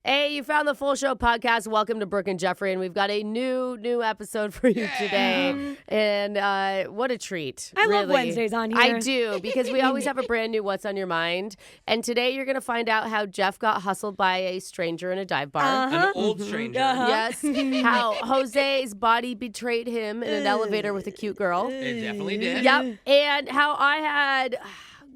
Hey, you found the Full Show podcast. Welcome to Brooke and Jeffrey, and we've got a new episode for you today. And what a treat. I love Wednesdays on here. I do, because we always have a brand new What's on Your Mind. And today you're going to find out how Jeff got hustled by a stranger in a dive bar. An old stranger. Yes. How Jose's body betrayed him in an elevator with a cute girl. It definitely did. Yep. And how I had,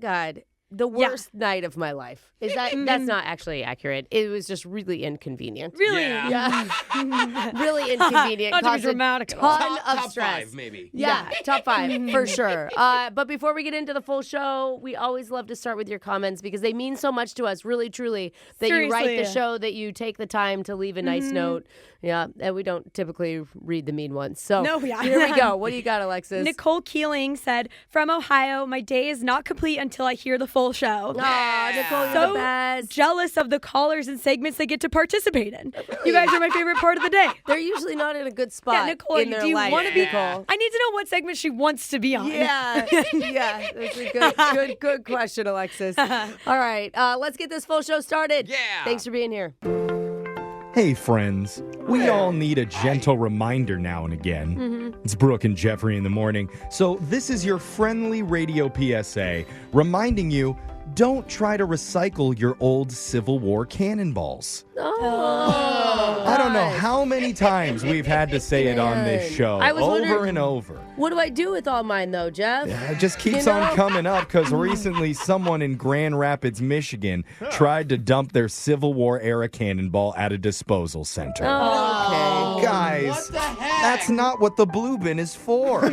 God, the worst night of my life. Is that that's not actually accurate. It was just really inconvenient. Really? Yeah. Really inconvenient. Not to be Caused dramatic. a ton of Top stress. 5, maybe. Yeah, top 5 for sure. But before we get into the full show, we always love to start with your comments because they mean so much to us, really, truly, that you write the show, that you take the time to leave a nice note. Yeah, and we don't typically read the mean ones. So here we go. What do you got, Alexis? Nicole Keeling said, from Ohio, my day is not complete until I hear the full show. Aw, Nicole, you're the best. Jealous of the callers and segments they get to participate in. You guys are my favorite part of the day. They're usually not in a good spot Nicole, in their do you life, want to be? Nicole. I need to know what segment she wants to be on. Yeah, that's a good question, Alexis. All right, let's get this full show started. Yeah. Thanks for being here. Hey, friends. We all need a gentle reminder now and again. It's Brooke and Jeffrey in the morning. So this is your friendly radio PSA reminding you, don't try to recycle your old Civil War cannonballs. I don't know how many times we've had to say it on this show, I was over wondering, and over. What do I do with all mine, though, Jeff? It just keeps on coming up because recently someone in Grand Rapids, Michigan tried to dump their Civil War era cannonball at a disposal center. Okay. Guys, What the heck? that's not what the blue bin is for.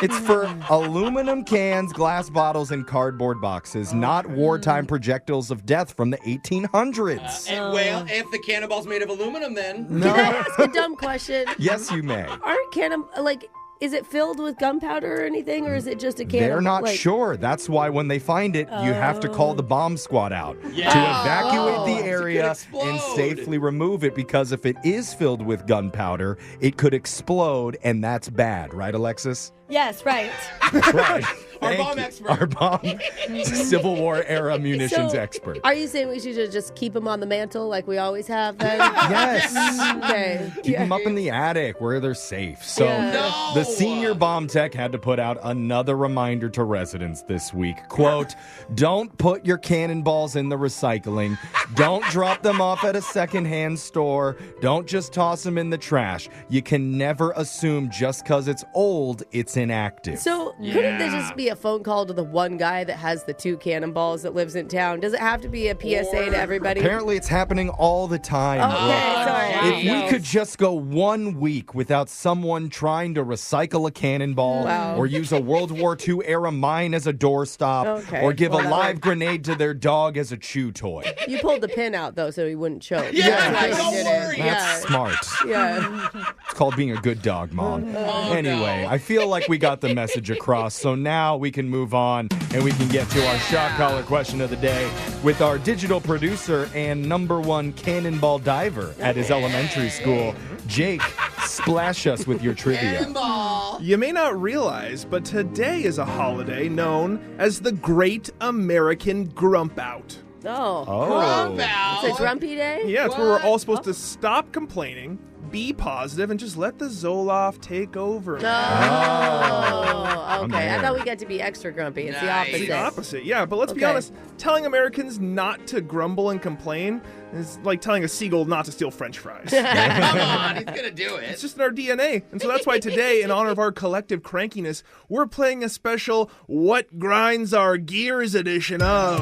It's for aluminum cans, glass bottles, and cardboard boxes, not wartime projectiles of death from the 1800s. Well, if the cannonball's made of aluminum, then. No. Can I ask a dumb question? Yes, you may. Aren't is it filled with gunpowder or anything, or is it just a can? They're not sure. That's why when they find it, you have to call the bomb squad out to evacuate the area and safely remove it, because if it is filled with gunpowder, it could explode, and that's bad. Right, Alexis? Yes, right. Right. Our Thank bomb you. expert. Our bomb Civil War era munitions So, expert. Are you saying we should just keep them on the mantle like we always have then? Yes. Okay. Keep them up in the attic where they're safe. So the senior bomb tech had to put out another reminder to residents this week. Quote, don't put your cannonballs in the recycling. Don't drop them off at a secondhand store. Don't just toss them in the trash. You can never assume just because it's old, it's inactive. So couldn't there just be a phone call to the one guy that has the 2 cannonballs that lives in town? Does it have to be a PSA to everybody? Apparently it's happening all the time. Okay, sorry. If we could just go 1 week without someone trying to recycle a cannonball or use a World War II era mine as a doorstop or give a live grenade to their dog as a chew toy. You pulled the pin out, though, so he wouldn't choke. Yeah, That's why don't you did worry. it. That's smart. Yeah. It's called being a good dog, Mom. Anyway, I feel like we got the message across, so now we can move on and we can get to our shot collar question of the day with our digital producer and #1 cannonball diver at his elementary school, Jake. Splash us with your trivia. Cannonball. You may not realize, but today is a holiday known as the Great American Grump Out. Oh. It's a grumpy day? Yeah, it's where we're all supposed to stop complaining, be positive, and just let the Zoloft take over. Oh, I'm okay. I there. thought we got to be extra grumpy. It's the Nice. opposite. The opposite, yeah. But let's be honest, telling Americans not to grumble and complain is like telling a seagull not to steal French fries. Come on, he's gonna do it. It's just in our DNA. And so that's why today, in honor of our collective crankiness, we're playing a special What Grinds Our Gears edition of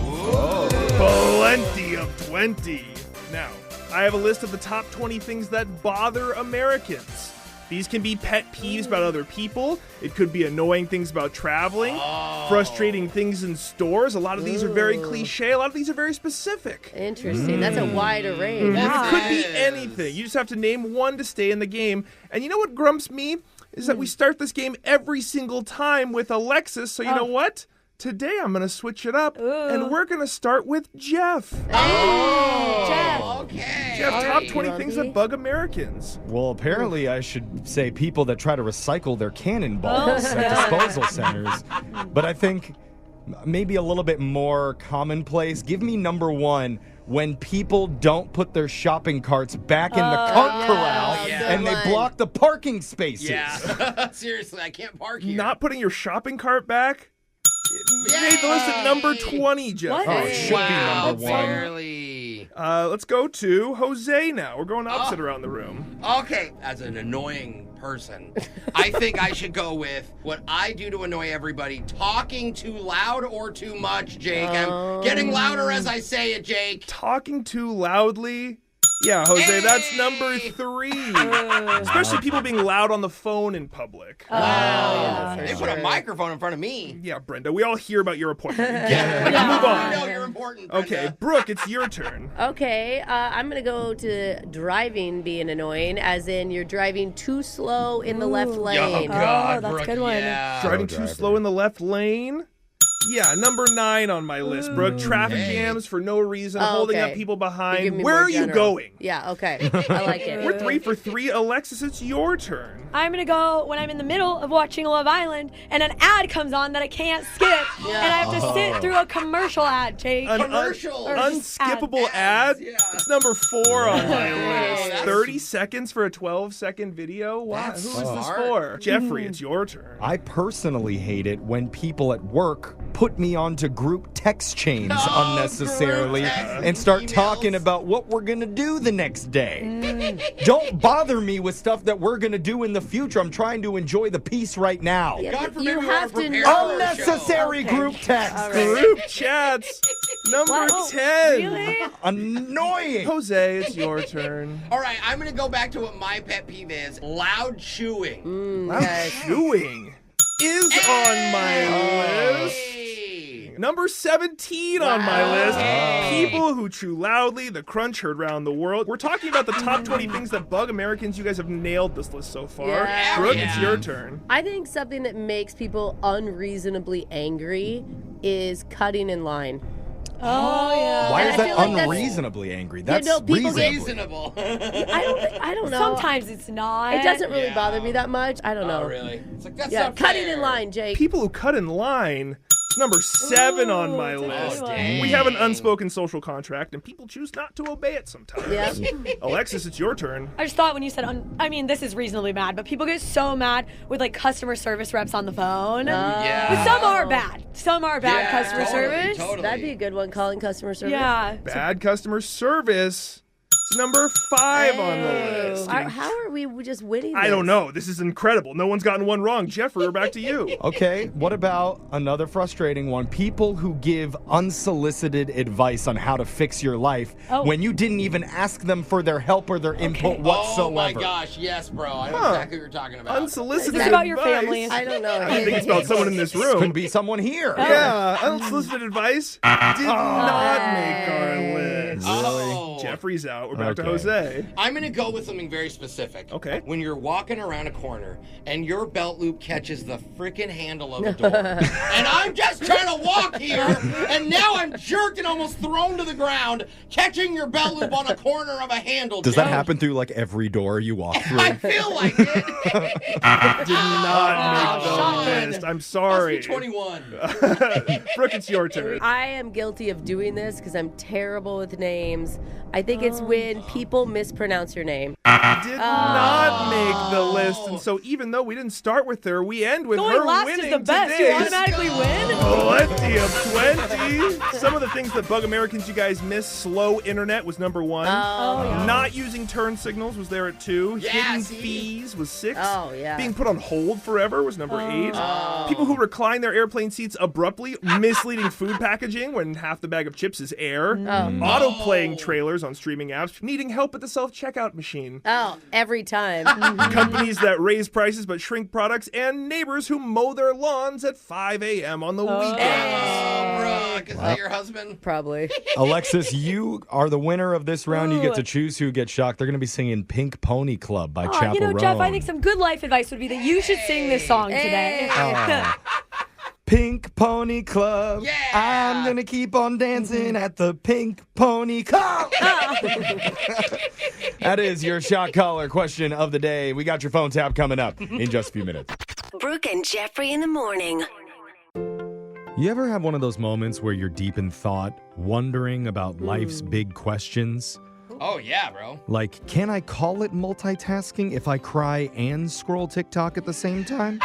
Plenty of 20. Now, I have a list of the top 20 things that bother Americans. These can be pet peeves about other people. It could be annoying things about traveling, frustrating things in stores. A lot of these are very cliche. A lot of these are very specific. Interesting. That's a wider range. It could be anything. You just have to name one to stay in the game. And you know what grumps me? Is that we start this game every single time with Alexis. So you know what? Today I'm going to switch it up, and we're going to start with Jeff. Jeff. Okay. Jeff, All top right, 20 Grumpy. things that bug Americans. Well, apparently I should say people that try to recycle their cannonballs at disposal centers. But I think maybe a little bit more commonplace. Give me #1 when people don't put their shopping carts back in the cart corral and they block the parking spaces. Yeah. Seriously, I can't park here. Not putting your shopping cart back? It made the list at number 20, Jeff. What? Oh, it should be number 1. Barely. Let's go to Jose now. We're going opposite around the room. Okay. As an annoying person, I think I should go with what I do to annoy everybody. Talking too loud or too much, Jake. I'm getting louder as I say it, Jake. Talking too loudly? Yeah, Jose, that's number 3. Especially people being loud on the phone in public. They put a microphone in front of me. Yeah, Brenda, we all hear about your appointment. Move on. I know you're important, Brenda. Okay, Brooke, it's your turn. Okay, I'm going to go to driving being annoying, as in you're driving too slow in the left Oh, lane. God, that's a Brooke, good one. Yeah. Driving too slow in the left lane? Yeah, number 9 on my list, Brooke. Traffic jams for no reason, holding up people You're behind. giving me Where more are you general. going? Yeah, okay. I like it. We're 3 for 3. Alexis, it's your turn. I'm going to go when I'm in the middle of watching Love Island and an ad comes on that I can't skip. And I have to sit through a commercial ad, Jake. An Commercials. unskippable ad? Yeah. It's number 4 on my list. that's- 30 seconds for a 12-second video? Wow, That's who is this smart. for? Jeffrey, it's your turn. I personally hate it when people at work put me onto group text chains unnecessarily group text and start emails. talking about what we're going to do the next day. Don't bother me with stuff that we're going to do in the future. I'm trying to enjoy the peace right now. Yeah, God but forbid you we have weren't to prepared know. for the show. Unnecessary group text. All right. Group chats. Number 10. Really? Annoying. Jose, it's your turn. All right, I'm going to go back to what my pet peeve is. Loud chewing. Loud chewing is on my list. Hey. Number 17 on my list. People who chew loudly, the crunch heard around the world. We're talking about the top 20 things that bug Americans. You guys have nailed this list so far. Yeah. Brooke, Yeah. it's your turn. I think something that makes people unreasonably angry is cutting in line. Oh, yeah. Why And is I that feel like that's- unreasonably angry? That's no, people get- reasonable. Reasonable. I don't know. Sometimes it's not. It doesn't really Yeah. bother me that much. I don't know. Oh, really? It's like, that's Yeah, not cutting fair. in line, Jake. People who cut in line. It's number 7 on my list. dang. We have an unspoken social contract, and people choose not to obey it sometimes. Yeah. Alexis, it's your turn. I just thought when you said, I mean, this is reasonably mad, but people get so mad with like customer service reps on the phone. Yeah. But some are bad. Some are bad Yeah, customer totally, service. totally. That'd be a good one, calling customer service. Yeah. Bad customer service. It's number 5 on the list. How are we just winning this? I don't know. This is incredible. No one's gotten one wrong. Jeffrey, we're back to you. Okay, what about another frustrating one? People who give unsolicited advice on how to fix your life when you didn't even ask them for their help or their input whatsoever. Oh my gosh, yes, bro. I know exactly what you're talking about. Unsolicited Is this about your advice. family? I don't know. I think it's about someone in this Could room. be someone here. Yeah, unsolicited advice did not make our list. Oh. Jeffrey's out. We're back to Okay. Jose. I'm going to go with something very specific. Okay. When you're walking around a corner and your belt loop catches the freaking handle of a door, and I'm just trying to walk here, and now I'm jerked and almost thrown to the ground, catching your belt loop on a corner of a handle. Does that Jake. happen through like every door you walk through? I feel like it. Did not make the shocking. list. I'm Must sorry. be 21. Brooke, it's your turn. I am guilty of doing this because I'm terrible with names. I think it's when people mispronounce your name. Did not make the list, and so even though we didn't start with her, we end with Going her last winning is the best. You today's automatically win. Plenty of 20. Some of the things that bug Americans you guys miss. Slow internet was number 1. Not using turn signals was there at 2. Yeah, Hidden see? fees was 6. Oh, yeah. Being put on hold forever was number 8. People who recline their airplane seats abruptly, misleading food packaging when half the bag of chips is air. Auto-playing trailers on streaming apps. Needing help at the self-checkout machine. Oh, every time. Companies that raise prices but shrink products, and neighbors who mow their lawns at 5 a.m. on the weekends. Oh, Brooke, is that your husband? Probably. Alexis, you are the winner of this round. You get to choose who gets shocked. They're going to be singing Pink Pony Club by Oh, Chaperone. you know, Jeff, I think some good life advice would be that you should sing this song today. Pink Pony Club. Yeah. I'm going to keep on dancing at the Pink Pony Club. That is your shot caller question of the day. We got your phone tap coming up in just a few minutes. Brooke and Jeffrey in the morning. You ever have one of those moments where you're deep in thought, wondering about life's big questions? Oh, yeah, bro. Like, can I call it multitasking if I cry and scroll TikTok at the same time?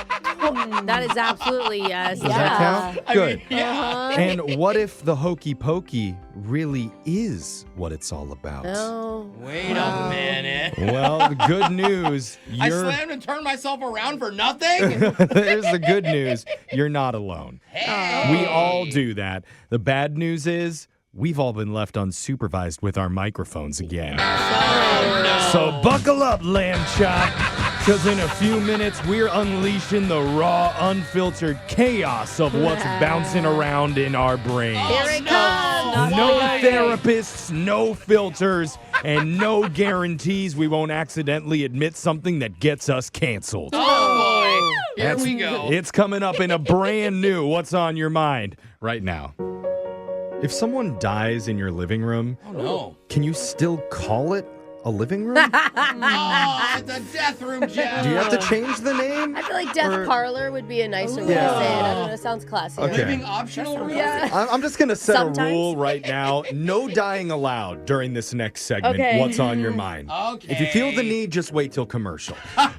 That is absolutely yes. Does that count? Good. Yeah. And what if the hokey pokey really is what it's all about? Oh. Wait a minute. Well, the good news, I slammed and turned myself around for nothing? Here's the good news. You're not alone. Hey. We all do that. The bad news is we've all been left unsupervised with our microphones again. Oh, no. So buckle up, lamb chop, because in a few minutes we're unleashing the raw, unfiltered chaos of what's bouncing around in our brains. Here it comes. No therapists, no filters, and no guarantees we won't accidentally admit something that gets us canceled. Oh, boy. Here we go. It's coming up in a brand new What's on Your Mind right now. If someone dies in your living room, Oh, no. can you still call it a living room? Oh, it's a death room, Jeff. Do you have to change the name? I feel like death parlor would be a nicer way to say it. I don't know. It sounds classy. Okay. Living optional room? Yeah. I'm just going to set Sometimes. a rule right now. No dying allowed during this next segment. Okay. What's on your mind? Okay. If you feel the need, just wait till commercial,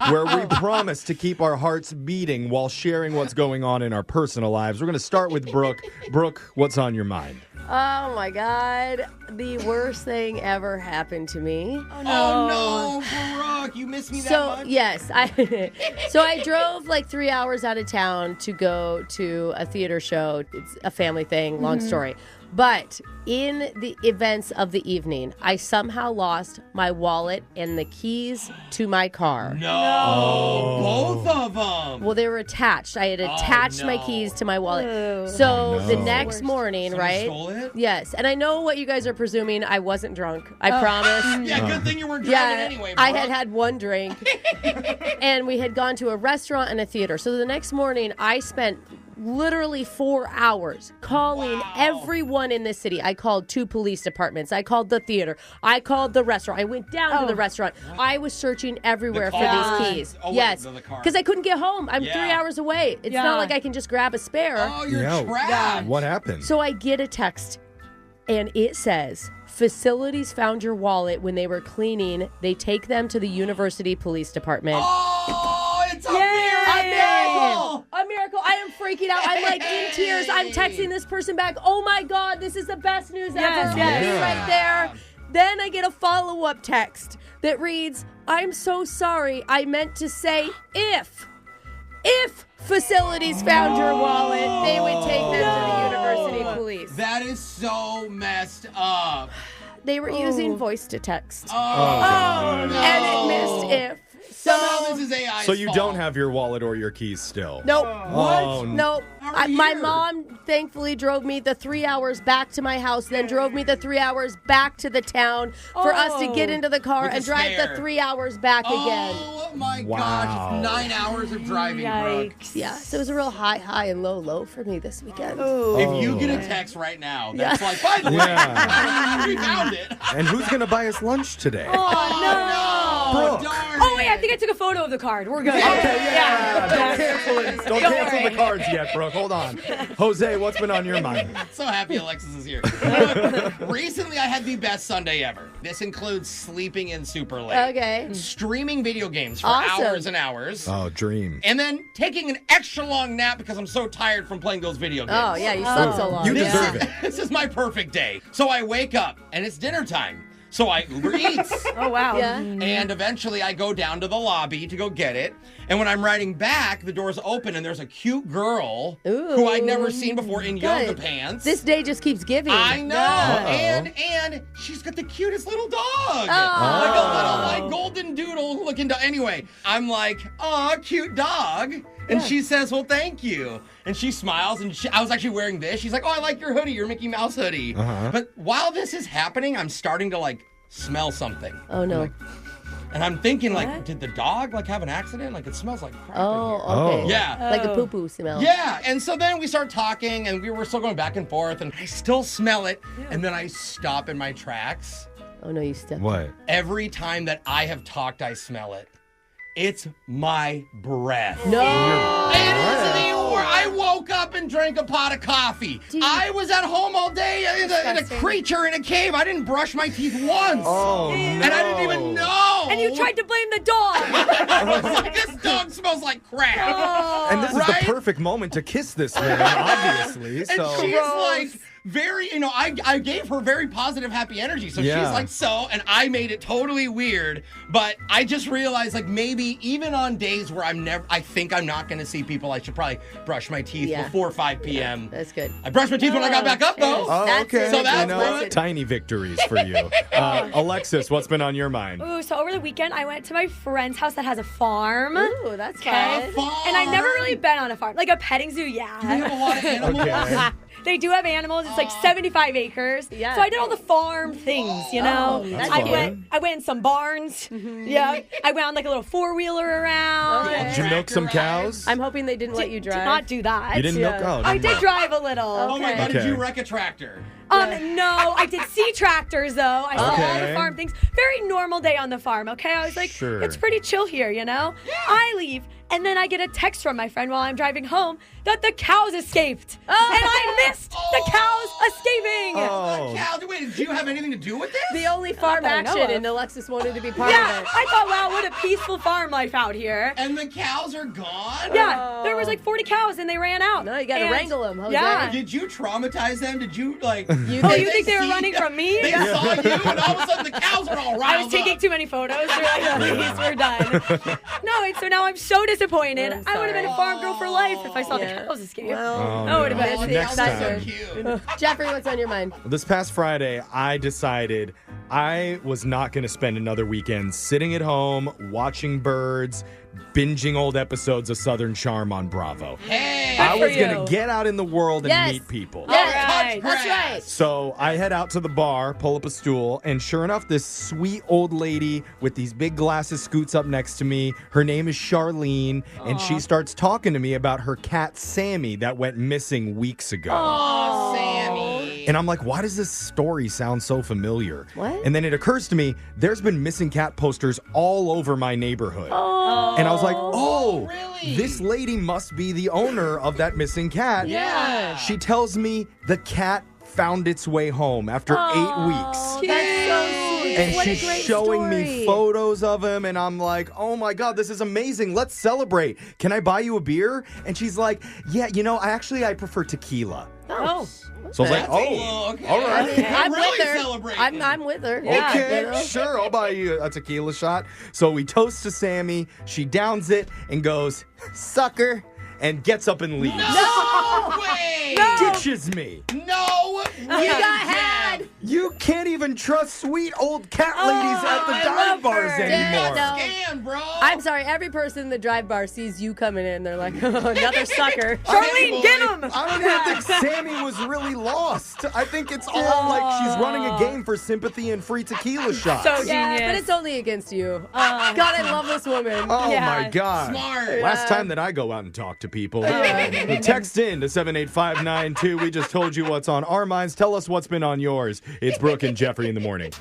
where we promise to keep our hearts beating while sharing what's going on in our personal lives. We're going to start with Brooke. Brooke, what's on your mind? Oh my God. The worst thing ever happened to me. Oh, no, Brooke. You miss me that So, much? yes. I drove like 3 hours out of town to go to a theater show. It's a family thing, long story. But in the events of the evening, I somehow lost my wallet and the keys to my car. No. Both of them. Well, they were attached. I had attached my no. keys to my wallet. Ew. So the no. next morning, Someone right? stole it? Yes. And I know what you guys are presuming. I wasn't drunk. I promise. Yeah, good thing you weren't driving anyway, Brooke. I had one drink. And we had gone to a restaurant and a theater. So the next morning, I spent literally 4 hours calling everyone in the city. I called 2 police departments. I called the theater. I called the restaurant. I went down to the restaurant. I was searching everywhere for these keys. Oh, wait, yes. the car. Because I couldn't get home. I'm 3 hours away. It's not like I can just grab a spare. Oh, you're Yeah. trapped. What happened? So I get a text, and it says, facilities found your wallet when they were cleaning. They take them to the University Police Department. Oh, it's a A miracle. miracle! A miracle! I am freaking out. I'm like in tears. I'm texting this person back. Oh my God, this is the best news ever. yes. Right there. Then I get a follow-up text that reads, I'm so sorry. I meant to say if facilities found your wallet, they would take them to the University Police. That is so messed up. They were using voice to text. Oh, no. And it missed if. Somehow this is AI's So you fault. don't have your wallet or your keys still? Nope. Oh, Nope. How My weird. mom thankfully drove me the 3 hours back to my house, then drove me the 3 hours back to the town for us to get into the car With and a drive spare. the 3 hours back again. Oh my Wow. gosh, it's 9 hours of driving, Brooke. Yikes. Yeah, so it was a real high and low for me this weekend. If you get a text right now, that's like, by the way, Yeah. we found it. And who's going to buy us lunch today? Oh, no. Brooke. Darn Oh, wait, I it. think I took a photo of the card. We're good. Don't cancel it. Don't cancel worry. the cards yet, Brooke. Hold on. Jose, what's been on your mind? So happy Alexis is here. Recently, I had the best Sunday ever. This includes sleeping in super late. Okay. Streaming video games for Awesome. hours and hours. Oh, dream. And then taking an extra long nap because I'm so tired from playing those video games. Oh, yeah, you slept so long. You Yeah. deserve it. This is my perfect day. So I wake up and it's dinner time. So I Uber Eats. Oh, wow. Yeah. And eventually I go down to the lobby to go get it. And when I'm riding back, the door's open and there's a cute girl who I'd never seen before in yoga Good. pants. This day just keeps giving. I know. Yeah. And she's got the cutest little dog. Oh. Like a little like golden doodle looking dog. Anyway, I'm like, aw, cute dog. And she says, well, thank you. And she smiles, and I was actually wearing this. She's like, oh, I like your hoodie, your Mickey Mouse hoodie. But while this is happening, I'm starting to like smell something. Oh, no. And I'm thinking, like, did the dog like have an accident? Like, it smells like crap in here. Oh, okay. Yeah. Like a poo-poo smell. Yeah, and so then we start talking, and we were still going back and forth, and I still smell it, and then I stop in my tracks. Oh, no, you stepped. What? Every time that I have talked, I smell it. It's my breath. No. It is the I woke up and drank a pot of coffee. I was at home all day in a creature in a cave. I didn't brush my teeth once. Oh, no. And I didn't even know. And you tried to blame the dog. I was like, this dog smells like crap. And this is the perfect moment to kiss this woman, obviously. And So she's like very, I gave her very positive, happy energy. So she's like, and I made it totally weird. But I just realized, like, maybe even on days where I think I'm not going to see people, I should probably brush my teeth before 5 p.m. That's good. I brushed my teeth when I got back up, though. Oh, okay. So that's tiny victories for you. Alexis, what's been on your mind? Ooh, so over the weekend, I went to my friend's house that has a farm. Ooh, that's fun. And I've never really been on a farm. Like a petting zoo, yeah. Do you have a lot of animals? Okay. They do have animals. It's like 75 acres. Yeah. So I did all the farm things, you know. that's I went in some barns. Yeah. I went on like a little 4-wheeler around. Did you milk some cows? I'm hoping they didn't let you drive. Did not do that. You didn't milk? Oh, I did drive a little. Oh my God, did Okay. you wreck a tractor? No, I did see tractors though. I saw all Okay. the farm things. Very normal day on the farm, okay? I was like, Sure. it's pretty chill here, you know? I leave, and then I get a text from my friend while I'm driving home that the cows escaped. And I missed the cows escaping. Oh. Cal, wait, did you have anything to do with this? The only farm that I know action, of. and Alexis wanted to be part Yeah, of it. I thought, wow, what a peaceful farm life out here. And the cows are gone? Yeah, there was like 40 cows and they ran out. No, you gotta And- wrangle them, Jose. Yeah. Did you traumatize them? Did you, like... You Oh, think- you think they were see- running from me? They saw you, and all of a sudden the cows were all riled I was taking up. too many photos. They're like, please, we're done. No, and so now I'm so disappointed. I'm I would have been a farm girl for life if I saw the Yeah. cows escape. Well, That would have Oh, been the Next cows are time. so cute. Jeffrey, what's on your mind? This past Friday, I decided I was not going to spend another weekend sitting at home, watching birds, binging old episodes of Southern Charm on Bravo. Hey! I for was going you. to get out in the world and Yes. meet people. Yes, right. that's right. So I head out to the bar, pull up a stool, and sure enough, this sweet old lady with these big glasses scoots up next to me. Her name is Charlene, and she starts talking to me about her cat Sammy that went missing weeks ago. Oh, Sammy. And I'm like, why does this story sound so familiar? What? And then it occurs to me, there's been missing cat posters all over my neighborhood. And I was like, oh, really? this lady must be the owner of that missing cat. Yeah. She tells me the cat found its way home after 8 weeks. That's so sweet. And What a she's great showing me story. photos of him, and I'm like, oh my God, this is amazing. Let's celebrate. Can I buy you a beer? And she's like, yeah, I prefer tequila. Oh. So I was like, That's oh, okay. all right. I'm really with her. celebrating. I'm with her. Okay, You know? sure, I'll buy you a tequila shot. So we toast to Sammy. She downs it and goes, sucker, and gets up and leaves. No way! Ditches me. No! You got had. You can't even trust sweet old cat ladies at the I dive love bars her. anymore. No. Scam, bro! I'm sorry, every person in the drive bar sees you coming in. They're like, oh, another sucker. Charlene, get him! I don't even think Sammy was really lost. I think it's all like she's running a game for sympathy and free tequila shots. So Yeah, genius. but it's only against you. God, I love this woman. Oh Yeah. my God. Smart. Last time that I go out and talk to people. Text in to 78592. We just told you what's on our minds. Tell us what's been on yours. It's Brooke and Jeffrey in the morning.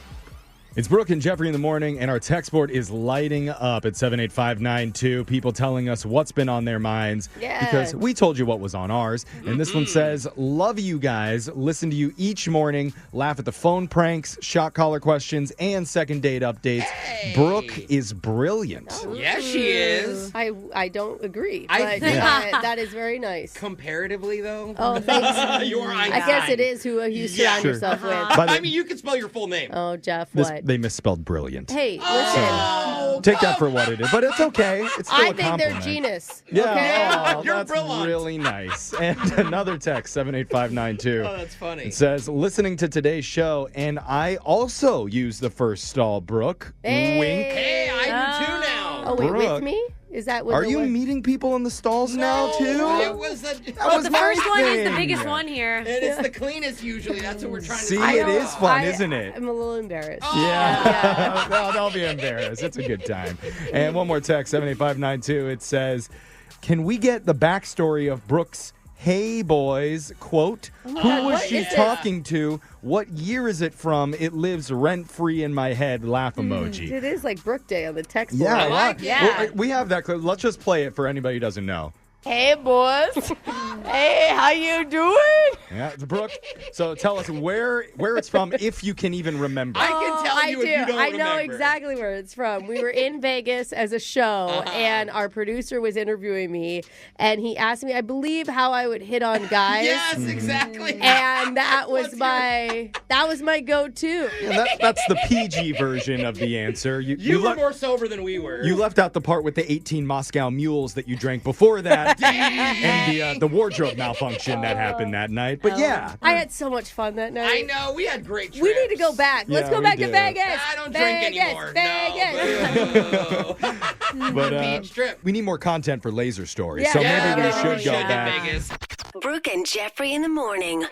It's Brooke and Jeffrey in the morning, and our text board is lighting up at 78592. People telling us what's been on their minds Yeah. because we told you what was on ours. And this one says, love you guys. Listen to you each morning. Laugh at the phone pranks, shot collar questions, and second date updates. Hey. Brooke is brilliant. Yes, she is. I don't agree, I- but Yeah. that is very nice. Comparatively, though. Oh, thanks. you are I guess it is who you surround Sure. yourself with. By the- I mean, you can spell your full name. Oh, Jeff, This, what? they misspelled brilliant. Hey, listen. Oh, Take that for what it is, but it's okay. It's still I a think they're compliment. genius. Yeah, Okay? oh, You're that's brilliant. really nice. And another text, 78592. Oh, that's funny. It says, listening to today's show, and I also use the first stall, Brooke. Hey. Wink. Hey, I do too now. Oh, wait, Brooke. with me? Is that what Are the you word- meeting people in the stalls now, too? It was a. That Well, was the my first one is the thing. biggest one here. And it's the cleanest usually. That's what we're trying to See, say. it is fun, isn't it? I'm a little embarrassed. Yeah. No, don't be embarrassed. It's a good time. And one more text, 78592. It says, can we get the backstory of Brooke's Hey Boys quote? Who was what she is this? talking to? What year is it from? It lives rent-free in my head. Laugh emoji. It is like Brooke Day on the text board. Yeah, I like well, it. Yeah. we have that clip. Let's just play it for anybody who doesn't know. Hey, boys. Hey, how you doing? Yeah, it's Brooke. So tell us where it's from, if you can even remember. I can tell you if you don't I know remember. exactly where it's from. We were in Vegas as a show, and our producer was interviewing me, and he asked me, I believe, how I would hit on guys. Yes, exactly. And that was my go-to. Yeah, that's the PG version of the answer. You were more sober than we were. You left out the part with the 18 Moscow mules that you drank before that, and the wardrobe malfunction that happened that night. But yeah, I had so much fun that night. I know. We had great trips. We need to go back. Let's Yeah, go we back to do. Vegas. I don't Vegas, drink anymore. Vegas. No. but Beach trip. we need more content for Laser Stories, Yeah. so Yeah. maybe we Yeah, should go in back. Vegas. Brooke and Jeffrey in the morning.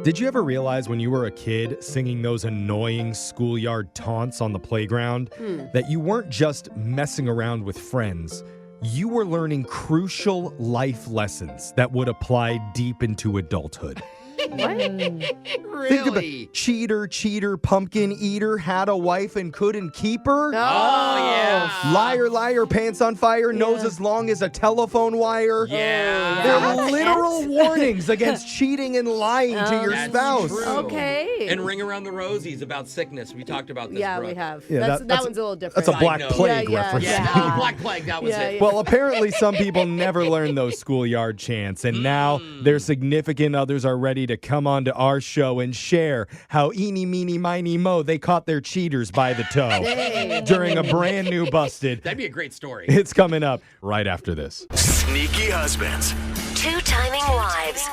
Did you ever realize when you were a kid singing those annoying schoolyard taunts on the playground that you weren't just messing around with friends? You were learning crucial life lessons that would apply deep into adulthood. What? Think about Really? cheater, pumpkin eater, had a wife and couldn't keep her. Oh, yeah. Liar, liar, pants on fire, nose as long as a telephone wire. Yeah. They're literal warnings against cheating and lying to your That's spouse. true. Okay. And Ring Around the Rosies about sickness. We talked about this, Yeah, Brooke. we have. Yeah, that one's a little different. That's a Black Side note. Plague Yeah, yeah, reference. Yeah, Yeah. Black Plague, that was Yeah, it. yeah. Well, apparently some people never learn those schoolyard chants, and now their significant others are ready to come onto our show and share how eeny, meeny, miny, mo, they caught their cheaters by the toe during a brand new Busted. That'd be a great story. It's coming up right after this. Sneaky husbands, Two-timing wives.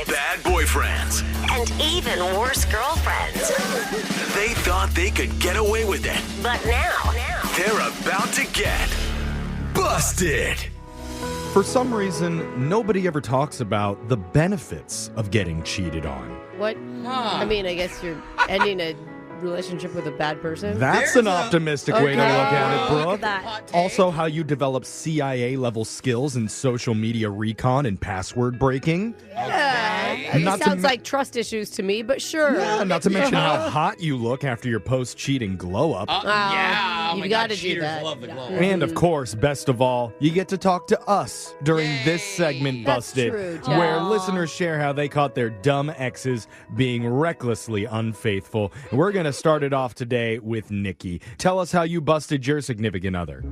bad boyfriends. And even worse girlfriends. They thought they could get away with it. But now, They're about to get busted. For some reason, nobody ever talks about the benefits of getting cheated on. What? I mean, I guess you're ending a relationship with a bad person. That's There's an a- optimistic way to look at it, Brooke. Hot take. Also, how you develop CIA-level skills in social media recon and password breaking. Yeah. It Not to sounds me- like trust issues to me, but sure. Yeah, not to mention how hot you look after your post-cheating glow-up. Yeah. Oh you've my gotta God, do cheaters that. love the glow. And of course, best of all, you get to talk to us during this segment, That's Busted, true, Jeff. where listeners share how they caught their dumb exes being recklessly unfaithful. And we're going to start it off today with Nikki. Tell us how you busted your significant other.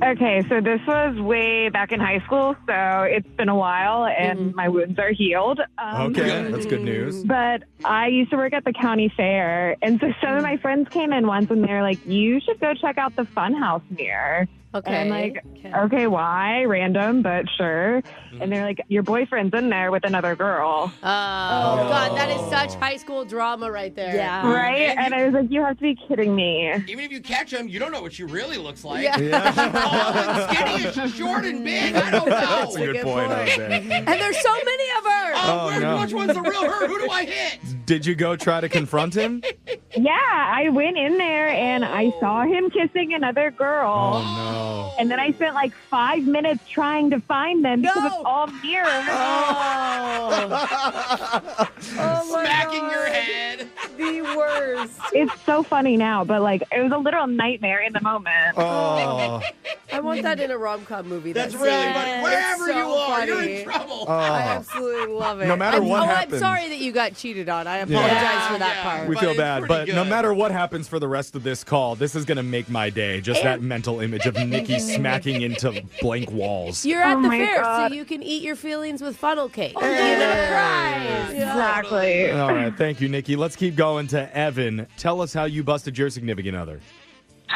Okay, so this was way back in high school, so it's been a while, and my wounds are healed. Okay, that's good news. But I used to work at the county fair, and so some of my friends came in once, and they're like, you should go check out the Funhouse mirror. Okay. And I'm like, okay, why? Random, but sure. And they're like, your boyfriend's in there with another girl. Oh, God, that is such high school drama right there. Yeah. Right? And I was like, you have to be kidding me. Even if you catch him, you don't know what she really looks like. Yeah. Is she tall and skinny? Is she short and big? I don't know. That's a good point, Jose. And there's so many of her. Oh, no. Which one's the real her? Who do I hit? Did you go try to confront him? Yeah, I went in there, and I saw him kissing another girl. Oh, no. And then I spent like 5 minutes trying to find them because No. it's all mirrors. Oh, my Smacking God. your head. The worst. It's so funny now, but like it was a literal nightmare in the moment. Oh. I want that in a rom-com movie. That's that really scene. funny. It's Wherever so you are, you're funny. in trouble. I absolutely love it. No matter what I'm happens. sorry that you got cheated on. I apologize for that Yeah. part. We But feel it's bad, pretty but no good. matter what happens for the rest of this call, this is going to make my day. Just that mental image of Nikki smacking into blank walls. You're at Oh the my fair, God. so you can eat your feelings with funnel cake. Exactly. All right, thank you, Nikki. Let's keep going to Evan. Tell us how you busted your significant other.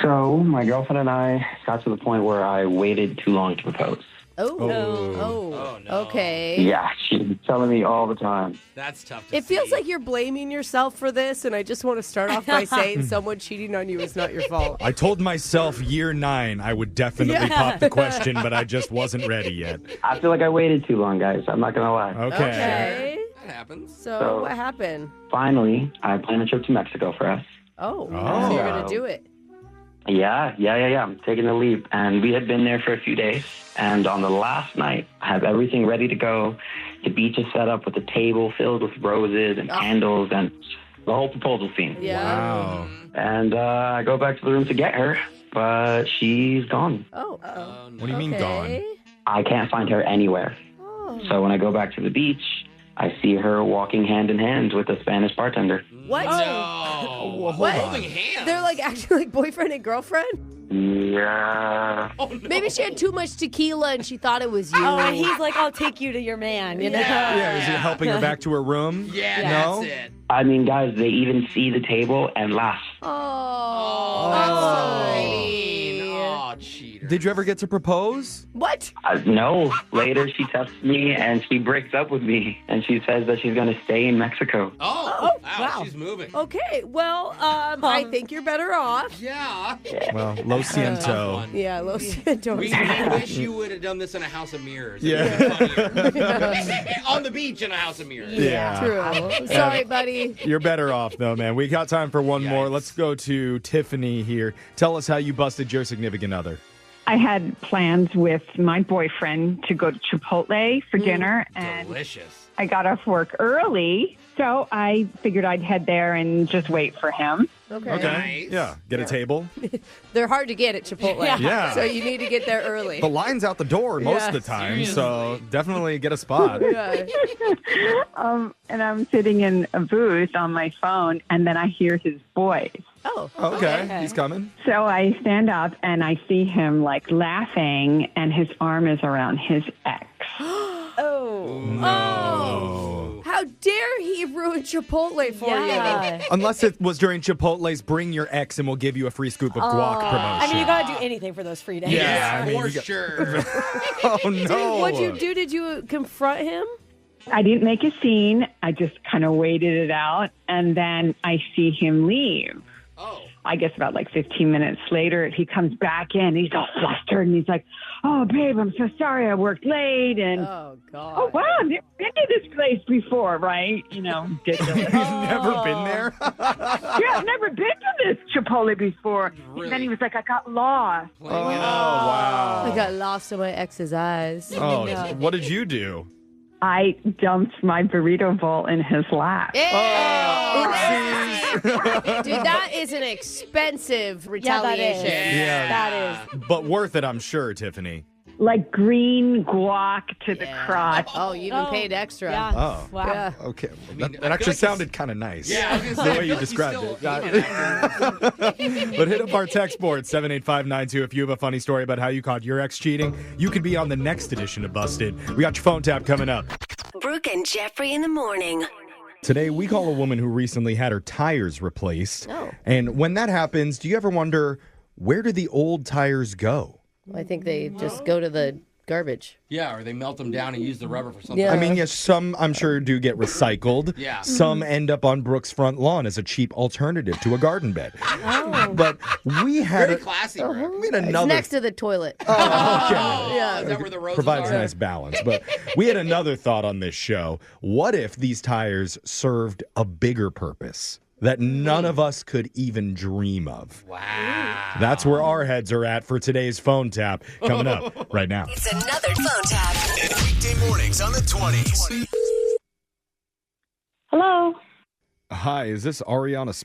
So my girlfriend and I got to the point where I waited too long to propose. Oh, no. okay. Yeah, she was telling me all the time. That's tough to It feels see. like you're blaming yourself for this, and I just want to start off by saying someone cheating on you is not your fault. I told myself year 9 I would definitely pop the question, but I just wasn't ready yet. I feel like I waited too long, guys. I'm not gonna lie. Okay. That happens. So what happened? Finally, I planned a trip to Mexico for us. Oh, Oh. so you're going to do it. Yeah. I'm taking the leap. And we had been there for a few days. And on the last night, I have everything ready to go. The beach is set up with a table filled with roses and candles and the whole proposal scene. Yeah. Wow. And I go back to the room to get her, but she's gone. Oh. What do you mean gone? I can't find her anywhere. So when I go back to the beach, I see her walking hand in hand with a Spanish bartender. What? No. What? Holding hands. They're like acting like boyfriend and girlfriend? Yeah. Oh, no. Maybe she had too much tequila and she thought it was you. Oh, and he's like, I'll take you to your man, you know? Yeah, is he helping her back to her room? Yeah, No? that's it. I mean, guys, they even see the table and laugh. Oh, That's that's so so mean. mean. Oh, cheater. Did you ever get to propose? What? No. Later, she texts me and she breaks up with me. And she says that she's going to stay in Mexico. Oh, wow. wow. She's moving. Okay, well, I think you're better off. Yeah. Well, lo siento. Tough one. Yeah, Los Santos. We wish you would have done this in a house of mirrors. Yeah. On the beach in a house of mirrors. Yeah. True. Sorry, buddy. You're better off, though, man. We got time for one more. Yikes. Let's go to Tiffany here. Tell us how you busted your significant other. I had plans with my boyfriend to go to Chipotle for dinner, and Delicious. I got off work early, so I figured I'd head there and just wait for him. Okay. Nice. Yeah. Get a table. They're hard to get at Chipotle. Yeah. So you need to get there early. The line's out the door most of the time, so definitely get a spot. Yeah. And I'm sitting in a booth on my phone, and then I hear his voice. Oh. Okay. He's coming. So I stand up, and I see him, like, laughing, and his arm is around his ex. Oh. How dare he ruin Chipotle for you? Unless it was during Chipotle's Bring Your Ex and we'll give you a free scoop of guac promotion. I mean, you got to do anything for those free days. Yeah, I mean, for you got- sure. Oh, no. What'd you do? Did you confront him? I didn't make a scene. I just kind of waited it out, and then I see him leave. Oh. I guess about like 15 minutes later, he comes back in. He's all flustered, and he's like, "Oh, babe, I'm so sorry I worked late." And Oh, God. oh, wow, I've never been to this place before, right? You know, ridiculous. He's never been there? Yeah, I've never been to this Chipotle before. Really? And then he was like, "I got lost." Oh, wow. I got lost in my ex's eyes. Oh, what did you do? I dumped my burrito bowl in his lap. Dude, that is an expensive retaliation. Yeah. That is. But worth it, I'm sure, Tiffany. Like green guac to the crotch. Oh, you even paid extra. Yeah. Oh. Wow. Yeah. Okay. mean, That I feel actually like sounded kind of nice. Yeah, I was gonna say, The way I you feel described like it. he's still even But hit up our text board, 78592. If you have a funny story about how you caught your ex cheating, you could be on the next edition of Busted. We got your phone tap coming up. Brooke and Jeffrey in the morning. Today, we call a woman who recently had her tires replaced. Oh. And when that happens, do you ever wonder, where do the old tires go? I think they just go to the garbage. Yeah, or they melt them down and use the rubber for something. Yeah. I mean, yes, some I'm sure do get recycled. Yeah. Some end up on Brooke's front lawn as a cheap alternative to a garden bed. Oh. But we had Very classy, Brooke. we had It's another. next to the toilet. Oh, okay. Yeah. Is that where the roses Provides are? nice balance. But we had another thought on this show. What if these tires served a bigger purpose that none of us could even dream of? Wow. That's where our heads are at for today's phone tap. Coming up right now. It's another phone tap. Weekday mornings on the 20s. Hello. Hi, is this Ariana?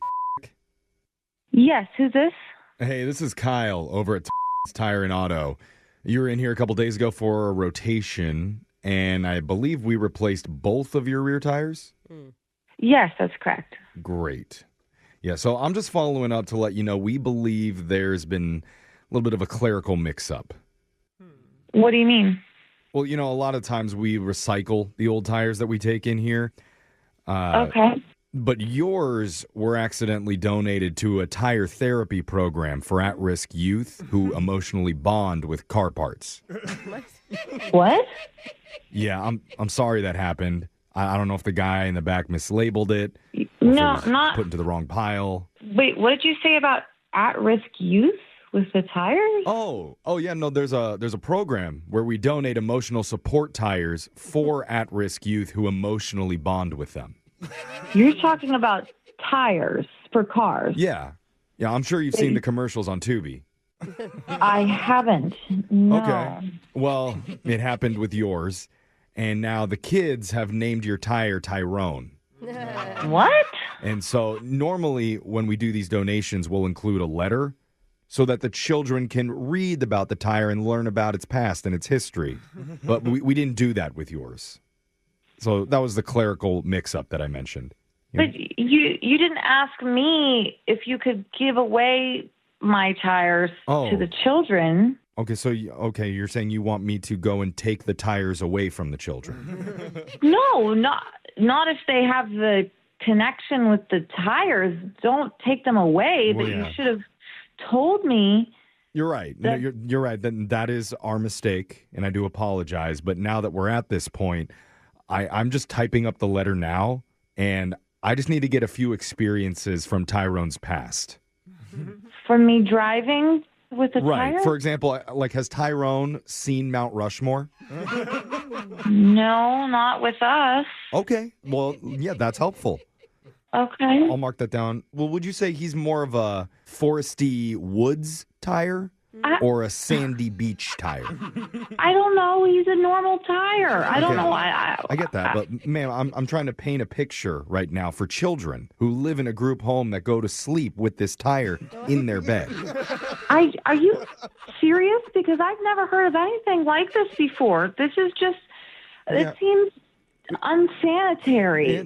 Yes, who's this? Hey, this is Kyle over at Tire and Auto. You were in here a couple days ago for a rotation, and I believe we replaced both of your rear tires. Yes, that's correct. Great. Yeah, so I'm just following up to let you know we believe there's been a little bit of a clerical mix-up. What do you mean? Well, you know, a lot of times we recycle the old tires that we take in here. Okay. But yours were accidentally donated to a tire therapy program for at-risk youth who emotionally bond with car parts. What? Yeah, I'm sorry that happened. I don't know if the guy in the back mislabeled it. or if it No, was not. put into the wrong pile. Wait, what did you say about at-risk youth with the tires? Oh yeah, no, there's a program where we donate emotional support tires for at-risk youth who emotionally bond with them. You're talking about tires for cars. Yeah, I'm sure you've seen the commercials on Tubi. I haven't. No. Okay. Well, it happened with yours, and now the kids have named your tire Tyrone. What? And so normally when we do these donations, we'll include a letter. so that the children can read about the tire and learn about its past and its history. But we didn't do that with yours. So that was the clerical mix-up that I mentioned. But you didn't ask me if you could give away my tires to the children. Okay, so you're saying you want me to go and take the tires away from the children? No, not if they have the connection with the tires. Don't take them away. Well, but yeah. you should have told me. You're right. No, you're right. That is our mistake, and I do apologize. But now that we're at this point, I'm just typing up the letter now, and I just need to get a few experiences from Tyrone's past. From me driving with the tire? Right. For example, like, has Tyrone seen Mount Rushmore? No, not with us. Okay. Well, yeah, that's helpful. Okay. I'll mark that down. Well, would you say he's more of a foresty woods tire or a sandy beach tire? I don't know. He's a normal tire. I don't know. I get that, but ma'am, I'm trying to paint a picture right now for children who live in a group home that go to sleep with this tire in their bed. Are you serious? Because I've never heard of anything like this before. This is just. It seems unsanitary.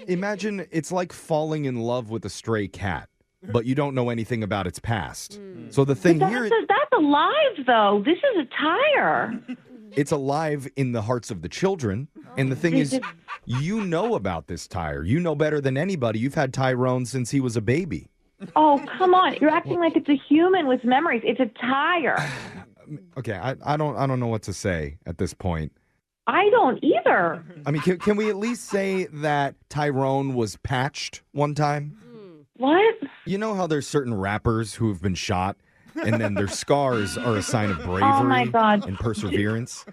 Imagine it's like falling in love with a stray cat, but you don't know anything about its past. So the thing here, that's alive though. This is a tire. It's alive in the hearts of the children. And the thing is, you know about this tire. You know better than anybody. You've had Tyrone since he was a baby. Oh, come on. You're acting like it's a human with memories. It's a tire. Okay, I don't know what to say at this point. I don't either. I mean, can we at least say that Tyrone was patched one time? What? You know how there's certain rappers who have been shot and then their scars are a sign of bravery and perseverance?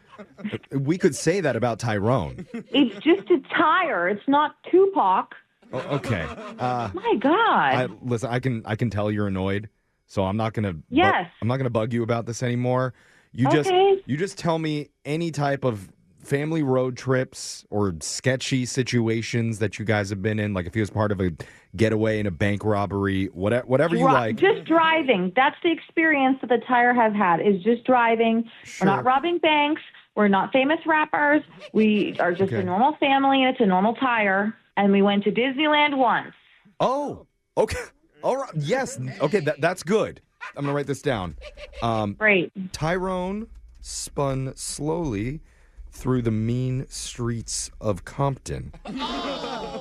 We could say that about Tyrone. It's just a tire. It's not Tupac. Oh, okay. My God. Listen, I can tell you're annoyed, so I'm not gonna. Yes. I'm not gonna bug you about this anymore. You just tell me any type of family road trips or sketchy situations that you guys have been in, like if he was part of a getaway in a bank robbery, whatever you like. Just driving. That's the experience that the tire have had, is just driving. Sure. We're not robbing banks. We're not famous rappers. We are just a normal family, and it's a normal tire. And we went to Disneyland once. Oh, okay. All right. Yes. Okay, that's good. I'm going to write this down. Great. Tyrone spun slowly through the mean streets of Compton.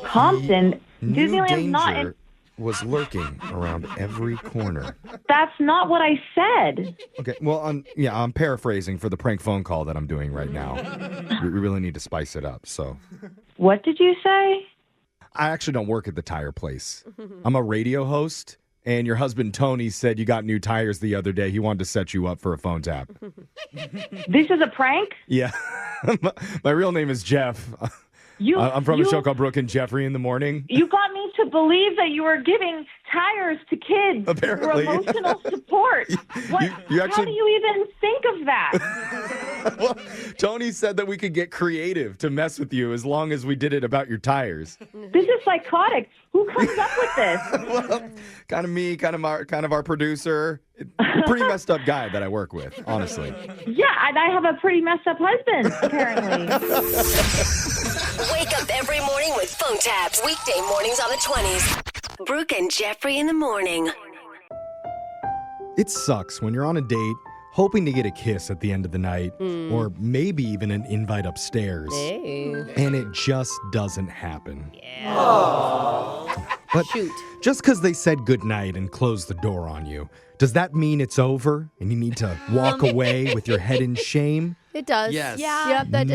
Compton? Disneyland's not was lurking around every corner. That's not what I said. Okay, well, I'm paraphrasing for the prank phone call that I'm doing right now. We really need to spice it up, so. What did you say? I actually don't work at the tire place. I'm a radio host, and your husband Tony said you got new tires the other day. He wanted to set you up for a phone tap. This is a prank? Yeah. My real name is Jeff. I'm from a show called Brooke and Jeffrey in the Morning. You got me to believe that you were giving tires to kids Apparently. for emotional support. How do you even think of that? Well, Tony said that we could get creative to mess with you as long as we did it about your tires. This is psychotic. Who comes up with this? Well, kind of me, kind of our producer. Pretty messed up guy that I work with, honestly. Yeah, and I have a pretty messed up husband, apparently. Wake up every morning with phone taps. Weekday mornings on the 20s. Brooke and Jeffrey in the morning. It sucks when you're on a date, hoping to get a kiss at the end of the night, or maybe even an invite upstairs. Hey. And it just doesn't happen. Yeah. But Shoot. just because they said goodnight and closed the door on you, does that mean it's over and you need to walk away with your head in shame? It does. Yes. Yeah. Yep,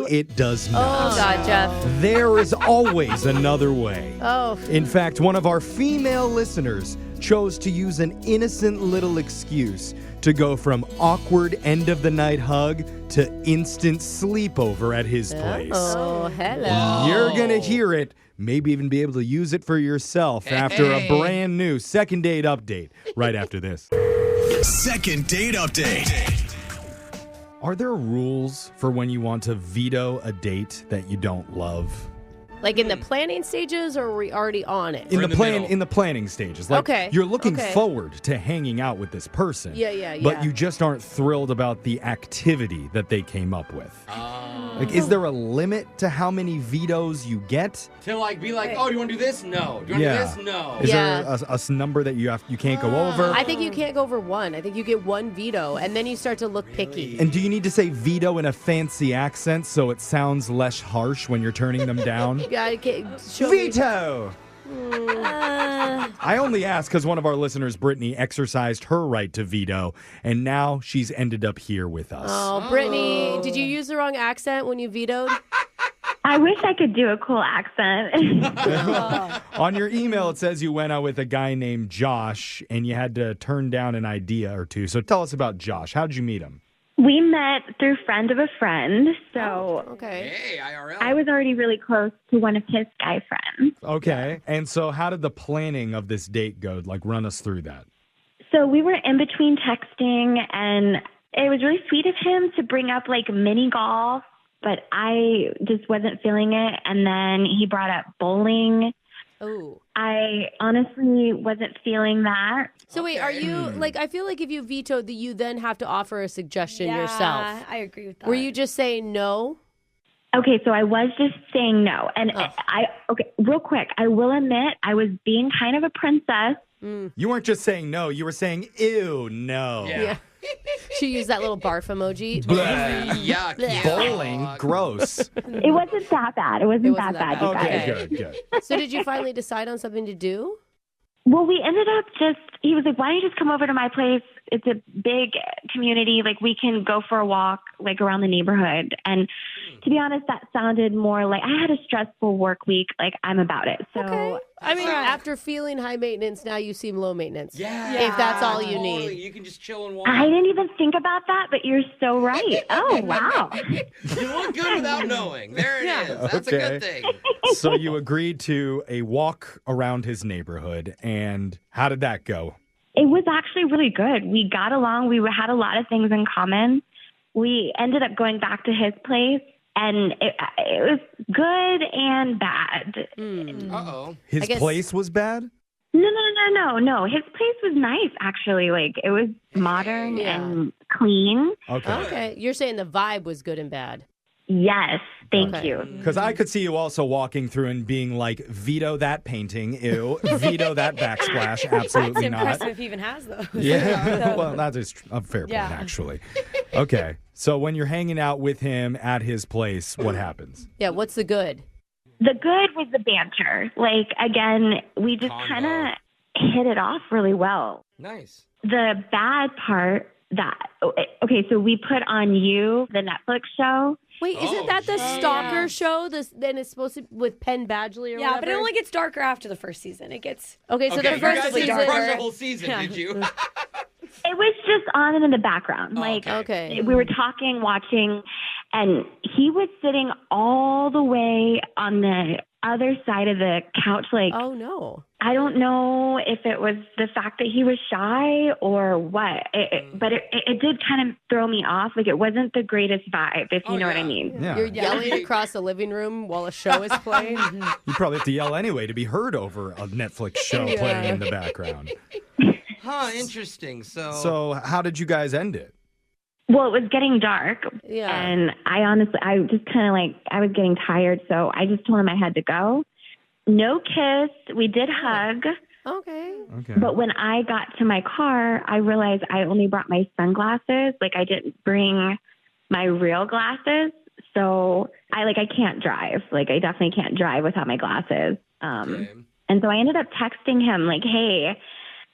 It does not. Oh, God, Jeff. There is always another way. Oh. In fact, one of our female listeners chose to use an innocent little excuse to go from awkward end-of-the-night hug to instant sleepover at his place. Oh, hello. You're going to hear it, maybe even be able to use it for yourself after a brand new second date update right after this. Second date update. Are there rules for when you want to veto a date that you don't love? Like in the planning stages, or are we already on it? In the planning stages. Like, Okay. you're looking forward to hanging out with this person. Yeah. But you just aren't thrilled about the activity that they came up with. Like, is there a limit to how many vetoes you get? To like be like, oh, do you want to do this? No. Do you want to do this? No. Is there a number that you can't go over? I think you can't go over one. I think you get one veto, and then you start to look picky. And do you need to say veto in a fancy accent so it sounds less harsh when you're turning them down? Veto! I only asked because one of our listeners, Brittany, exercised her right to veto, and now she's ended up here with us. Oh, Brittany, did you use the wrong accent when you vetoed? I wish I could do a cool accent. On your email, it says you went out with a guy named Josh, and you had to turn down an idea or two. So tell us about Josh. How did you meet him? We met through friend of a friend, so Okay. Hey, IRL. I was already really close to one of his guy friends. Okay. And so how did the planning of this date go? Like, run us through that. So we were in between texting, and it was really sweet of him to bring up like mini golf, but I just wasn't feeling it. And then he brought up bowling. Oh. I honestly wasn't feeling that. So wait, are you like? I feel like if you vetoed, that you then have to offer a suggestion yourself. I agree with that. Were you just saying no? Okay, so I was just saying no. And real quick, I will admit I was being kind of a princess. You weren't just saying no. You were saying, ew, no. Yeah. She used that little barf emoji. Yuck. Bowling, gross. It wasn't that bad. It wasn't that bad, you guys. Okay, good. So did you finally decide on something to do? Well, we ended up he was like, why don't you just come over to my place? It's a big community. Like, we can go for a walk, like, around the neighborhood. And to be honest, that sounded more like I had a stressful work week. Like, I'm about it. So, okay. I mean, after feeling high maintenance, now you seem low maintenance. Yeah. If that's all you Totally. need. You can just chill and walk. I didn't even think about that, but you're so right. Oh, wow. You look good without knowing. There it is. That's a good thing. So you agreed to a walk around his neighborhood, and how did that go? It was actually really good. We got along. We had a lot of things in common. We ended up going back to his place, and it was good and bad. Uh-oh. His place was bad? No. His place was nice, actually. Like, it was modern and clean. Okay. You're saying the vibe was good and bad. Yes, thank you. Because I could see you also walking through and being like, veto that painting, ew, veto that backsplash, absolutely It's not. impressive if he even has those. Yeah, well, that is a fair point, actually. Okay, so when you're hanging out with him at his place, what happens? Yeah, what's the good? The good was the banter. Like, again, we just kind of hit it off really well. Nice. The bad part so we put on You, the Netflix show. Wait, isn't that the Stalker show? Then it's supposed to with Penn Badgley or whatever? but it only gets darker after the first season. It gets the first season. season. You guys the whole season, did you? It was just on and in the background. We were talking, watching, and he was sitting all the way on the other side of the couch. Like, oh no. I don't know if it was the fact that he was shy or what, but it did kind of throw me off. Like, it wasn't the greatest vibe, if you know what I mean. Yeah. You're yelling across the living room while a show is playing. You probably have to yell anyway to be heard over a Netflix show playing in the background. Huh, interesting. So how did you guys end it? Well, it was getting dark. Yeah. And I just kind of I was getting tired. So I just told him I had to go. No kiss. We did hug. Okay. But when I got to my car, I realized I only brought my sunglasses. Like, I didn't bring my real glasses. So I can't drive. Like, I definitely can't drive without my glasses. And so I ended up texting him like, hey,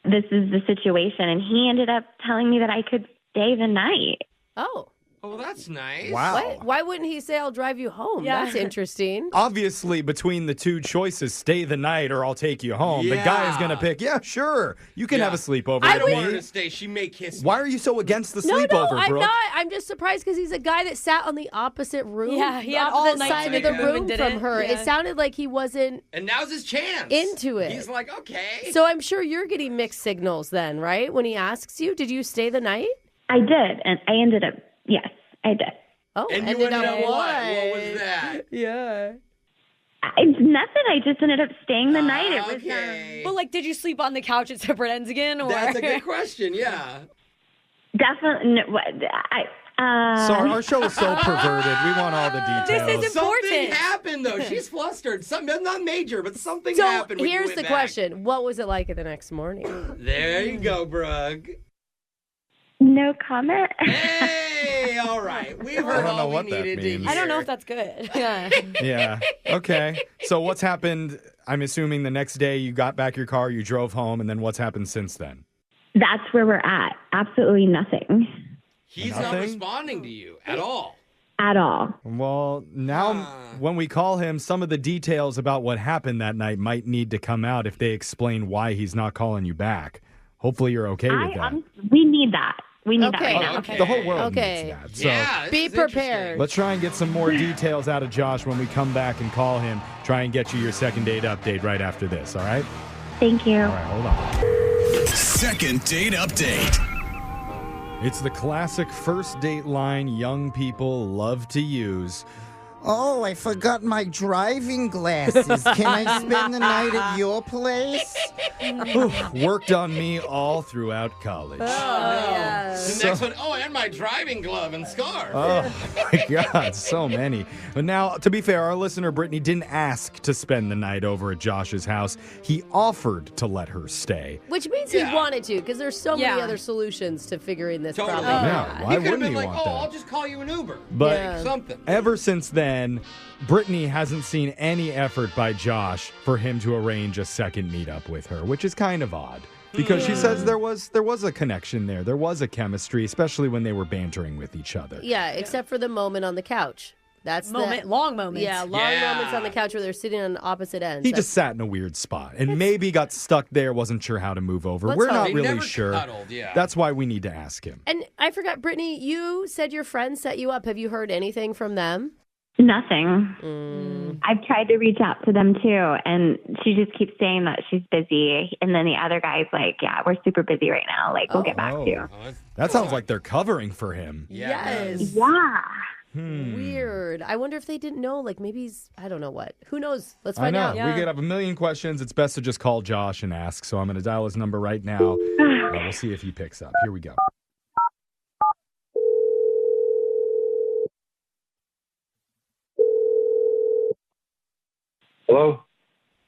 this is the situation. And he ended up telling me that I could stay the night. Oh. Oh, that's nice. Wow. Why wouldn't he say, I'll drive you home? Yeah. That's interesting. Obviously, between the two choices, stay the night or I'll take you home, the guy is going to pick, sure, you can have a sleepover I with don't me. want her to stay. She may kiss me. Why are you so against the No, sleepover, I'm Brooke? not. I'm just surprised because he's a guy that sat on the opposite room. Yeah, he had all opposite night side to of the make a move room and did from it. her. Yeah. It sounded like he wasn't And now's his chance. into it. He's like, okay. So I'm sure you're getting mixed signals then, right? When he asks you, did you stay the night? I did. And I ended up, yes, I did. Oh, and you ended up what? What was that? Yeah. It's nothing. I just ended up staying the night. It was Okay. But like, did you sleep on the couch at separate ends again? Or? That's a good question, yeah. definitely. So our show is so perverted. We want all the details. This is important. Something happened, though. She's flustered. Something, not major, but something So happened when you here's went the back. question. What was it like the next morning? There you go, Brooke. No comment. Hey, all right. We heard don't know all we what that needed to means. hear. I don't know if that's good. Yeah. Yeah. Okay. So what's happened? I'm assuming the next day you got back your car, you drove home, and then what's happened since then? That's where we're at. Absolutely nothing He's not Nothing? responding to you at all. at all. Well, now when we call him, some of the details about what happened that night might need to come out if they explain why he's not calling you back. Hopefully you're okay with that. We need that. We need that Okay. right now. Okay. The whole world Okay. needs that. So Yeah, this Be is prepared. interesting. let's try and get some more details out of Josh when we come back and call him. Try and get you your second date update right after this, all right? Thank you. All right, hold on. Second date update. It's the classic first date line young people love to use. Oh, I forgot my driving glasses. Can I spend the night at your place? Worked on me all throughout college. Oh, no. The next one, and my driving glove and scarf. Oh my God, so many. But now, to be fair, our listener Brittany didn't ask to spend the night over at Josh's house. He offered to let her stay. Which means he wanted to, because there's so many Yeah. other solutions to figuring this Totally. problem Yeah, out. why He could have wouldn't been you like, want that? I'll just call you an Uber. But Yeah. Something. ever since then, Brittany hasn't seen any effort by Josh for him to arrange a second meetup with her, which is kind of odd. Because she says there was a connection there. There was a chemistry, especially when they were bantering with each other. Yeah, except for the moment on the couch. That's Long moments. Yeah, long moments on the couch where they're sitting on opposite ends. He just sat in a weird spot and maybe got stuck there, wasn't sure how to move over. Let's We're hope. not They really never sure. cuddled, yeah. That's why we need to ask him. And I forgot, Brittany, you said your friends set you up. Have you heard anything from them? Nothing. I've tried to reach out to them too, and she just keeps saying that she's busy. And then the other guy's like, "Yeah, we're super busy right now. Like, we'll get back to you." That sounds like they're covering for him. Yes. Yeah. Weird. I wonder if they didn't know. Like maybe he's, I don't know what. Who knows? Let's I find know. out. We could have a million questions. It's best to just call Josh and ask. So I'm going to dial his number right now. We'll see if he picks up. Here we go. Hello?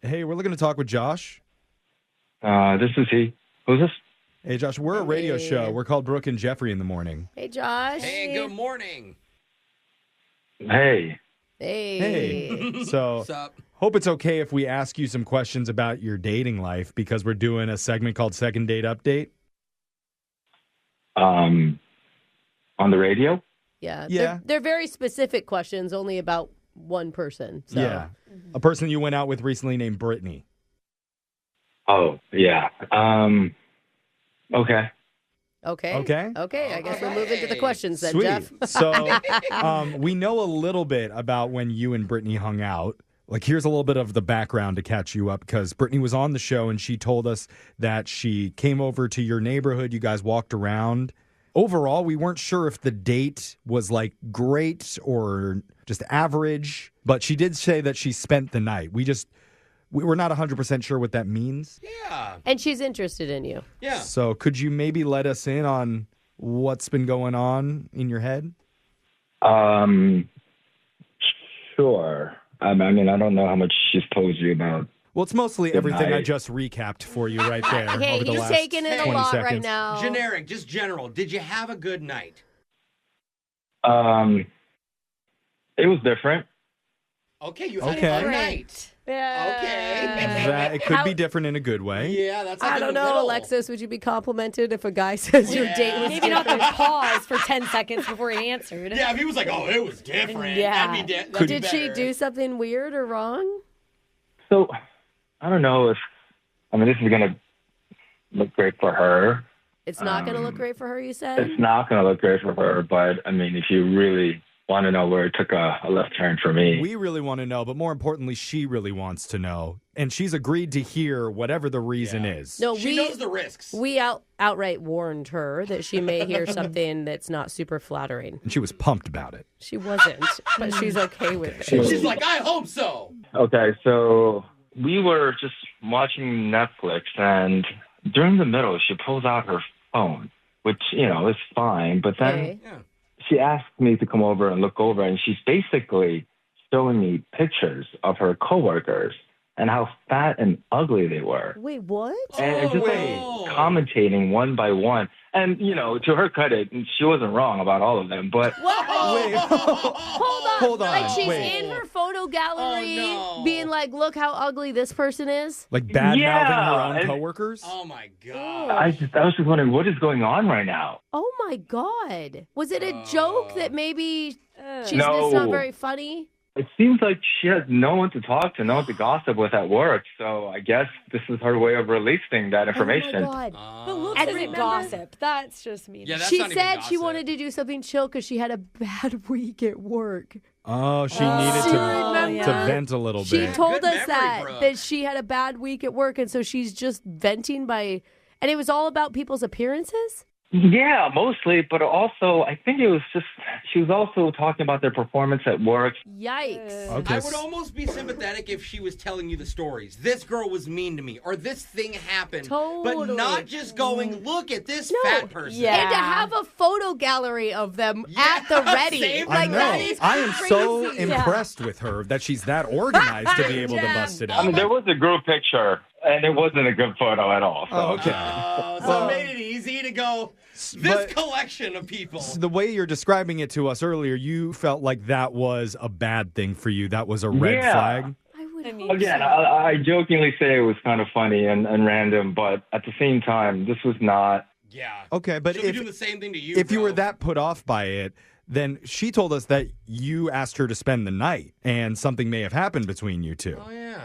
Hey, we're looking to talk with Josh. This is he. Who's this? Hey, Josh, we're a radio show. We're called Brooke and Jeffrey in the morning. Hey, Josh. Hey, good morning. Hey. Hey. So, What's up? hope it's okay if we ask you some questions about your dating life because we're doing a segment called Second Date Update. On the radio? Yeah. Yeah. They're very specific questions, only about one person. So. Yeah. A person you went out with recently named Brittany. Oh, yeah. Okay. Okay. Okay. Okay. I guess we're moving to the questions then, Sweet. Jeff. So, we know a little bit about when you and Brittany hung out. Like, here's a little bit of the background to catch you up because Brittany was on the show and she told us that she came over to your neighborhood. You guys walked around. Overall, we weren't sure if the date was like great or just average, but she did say that she spent the night. We're not 100% sure what that means. Yeah. And she's interested in you. Yeah. So could you maybe let us in on what's been going on in your head? Sure. I mean, I don't know how much she's told you about. Well, it's mostly the everything I night. just recapped for you right there. Hey, over the he's last taking it a 20 lot seconds. right now. Generic, just general. Did you have a good night? It was different. Okay, you had Okay. a fun night. Yeah. Okay. That it could be different in a good way. Yeah, that's like I in don't the know, middle. Alexis. Would you be complimented if a guy says your date was Maybe not the pause for 10 seconds before he answered. Yeah, if he was like, oh, it was different. Yeah. That'd be that'd be Did she better. do something weird or wrong? So, I don't know if, this is going to look great for her. It's not going to look great for her, you said? It's not going to look great for her, but, if you really want to know where it took a left turn for me. We really want to know, but more importantly, she really wants to know. And she's agreed to hear whatever the reason is. No, She knows the risks. We outright warned her that she may hear something that's not super flattering. And she was pumped about it. She wasn't, but she's okay with it. She's like, I hope so. Okay, so we were just watching Netflix, and during the middle, she pulls out her phone, which, is fine. But then she asked me to come over and look over, and she's basically showing me pictures of her coworkers and how fat and ugly they were. Wait, what? And just commentating one by one. And, to her credit, she wasn't wrong about all of them, but... Wait, hold on. Like she's in her photo gallery being like, look how ugly this person is? Like bad-mouthing her own coworkers? Oh, my God. I was just wondering, what is going on right now? Oh, my God. Was it a joke that maybe she's No. just not very funny? It seems like she has no one to talk to, no one to gossip with at work. So I guess this is her way of releasing that information. Oh, my God. But looks isn't gossip. That's just mean. Yeah, that's She not even said she gossip. wanted to do something chill because she had a bad week at work. Oh, she needed to vent a little She bit. told Good us memory, that Brooke. she had a bad week at work, and so she's just venting by, and it was all about people's appearances? Yeah, mostly, but also I think it was just she was also talking about their performance at work. Yikes. Okay. I would almost be sympathetic if she was telling you the stories. This girl was mean to me, or this thing happened. But Totally. not just going, look at this fat person. Yeah. And to have a photo gallery of them at the ready. same I Like, know. that is I am so crazy. impressed with her that she's that organized to be able to bust it I out. mean, there was a group picture, and it wasn't a good photo at all. So. Oh, okay. So it made it easy to go, this collection of people. The way you're describing it to us earlier, you felt like that was a bad thing for you. That was a red flag. I would Again, I jokingly say it was kind of funny and random, but at the same time, this was not. Yeah. Okay, but She'll be doing the same thing to you, if you bro. were that put off by it, then she told us that you asked her to spend the night and something may have happened between you two. Oh, yeah.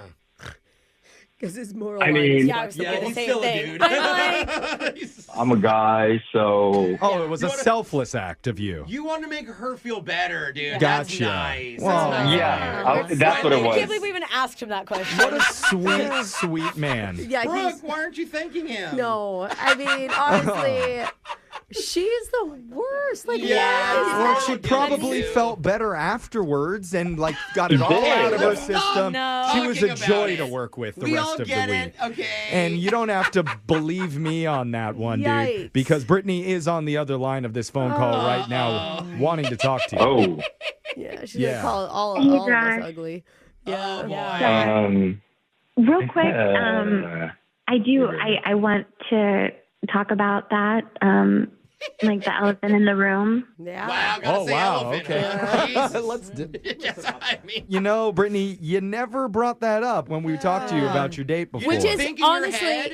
Because his moral I mean- Yeah, I was thinking the he's same still thing. a dude. I'm a guy, so. Oh, it was a selfless act of you. You want to make her feel better, dude. Gotcha. That's nice. Well, That's nice. Yeah, that's what it I can't was. believe we even asked him that question. What a sweet, sweet man. Yeah, Brooke, why aren't you thanking him? No, I mean, honestly, she's the worst. Like, Well, she I'll give probably it to you. felt better afterwards and like got it all out of her Let's stop system. No. She was a talking joy about to it. work with the We rest all of the get week. it, okay. And you don't have to believe me on that one, dude, Yikes. because Brittany is on the other line of this phone call right now, wanting to talk to you. Oh. Yeah, she's Yeah. gonna call all Hey, of us Josh. ugly. Oh, boy. Real quick, I want to talk about that, like the elephant in the room. Yeah. Wow, gotta say elephant, okay. huh? Jesus. Let's do. Yes, I mean, You know, Brittany, you never brought that up when we talked to you about your date before. Which is think in your honestly, head,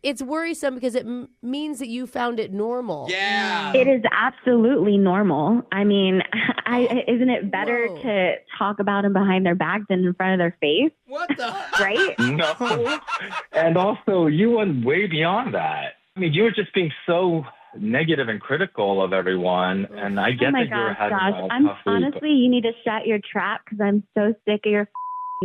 it's worrisome because it means that you found it normal. yeah. It is absolutely normal. I mean, isn't it better Whoa. to talk about them behind their back than in front of their face, What the? right? No. And also, you went way beyond that. I mean, you were just being so negative and critical of everyone, and I get Oh my that you were gosh, having Josh. a I'm tough week. honestly, you need to shut your trap because I'm so sick of your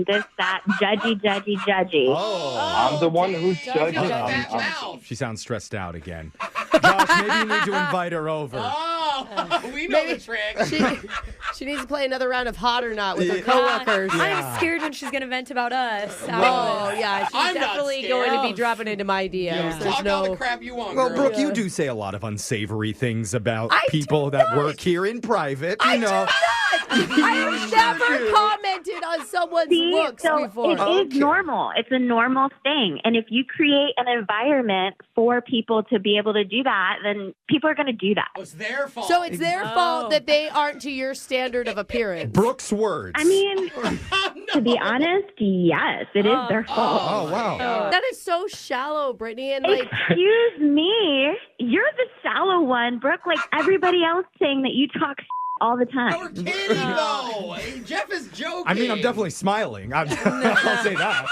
this, that, judgy. I'm the one who's judging. That I'm- mouth. She sounds stressed out again. Josh, maybe you need to invite her over. Oh, we know the trick. She needs to play another round of Hot or Not with her coworkers. I'm scared when she's going to vent about us. Oh, yeah. She's I'm not definitely scared. going to be dropping into my DMs. There's Talk all no... the crap you want, Well, girl. Brooke, you do say a lot of unsavory things about I people do that not. work here in private. You know. I have never commented on someone's See, looks so before. it is normal. It's a normal thing. And if you create an environment for people to be able to do that, then people are going to do that. It's their fault. So it's their fault that they aren't to your standard of appearance. Brooke's words. I mean, to be honest, yes, it is their fault. Oh, wow. That is so shallow, Brittany. And like, Excuse me, you're the shallow one, Brooke. Like everybody else saying that you talk all the time. We're kidding, though. Hey, Jeff is joking. I mean, I'm definitely smiling. I'll say that.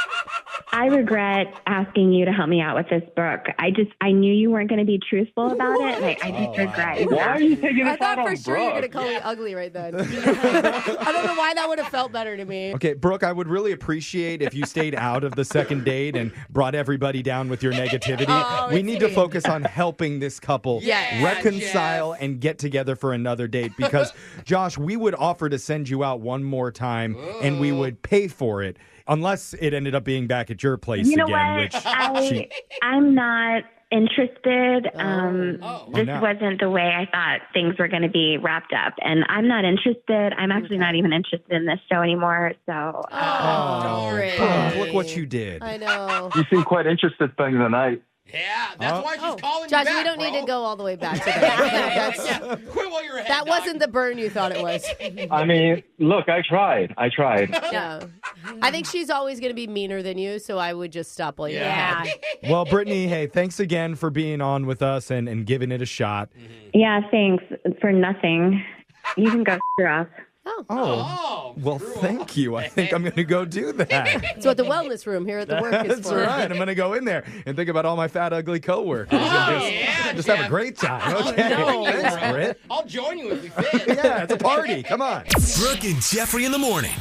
I regret asking you to help me out with this, Brooke. I knew you weren't going to be truthful about it, and I just regret. Why are you taking I this thought out for on sure you were going to Brooke? call me ugly right then. I don't know why that would have felt better to me. Okay, Brooke, I would really appreciate if you stayed out of the second date and brought everybody down with your negativity. We need to focus on helping this couple reconcile and get together for another date because, Josh, we would offer to send you out one more time and we would pay for it unless it ended up being back at your place You know again. what? Which I'm not interested. This not? wasn't the way I thought things were going to be wrapped up, and I'm not interested. I'm actually not even interested in this show anymore. So, Brooke, look what you did. I know. You seem quite interested spending the night. Yeah, that's why she's calling Josh, you back, we don't need bro. to go all the way back to that. Quit while you're ahead, That dog. wasn't the burn you thought it was. I mean, look, I tried. Yeah. I think she's always going to be meaner than you, so I would just stop while you're ahead. Well, Brittany, hey, thanks again for being on with us and giving it a shot. yeah, thanks for nothing. You can go screw off. Oh, well, thank you. I think I'm going to go do that. That's what the wellness room here at the work is That's for. right. I'm going to go in there and think about all my fat, ugly coworkers and just have a great time. Okay. Thanks, Britt. I'll join you if we fit. Yeah, it's a party. Come on. Brooke and Jeffrey in the morning.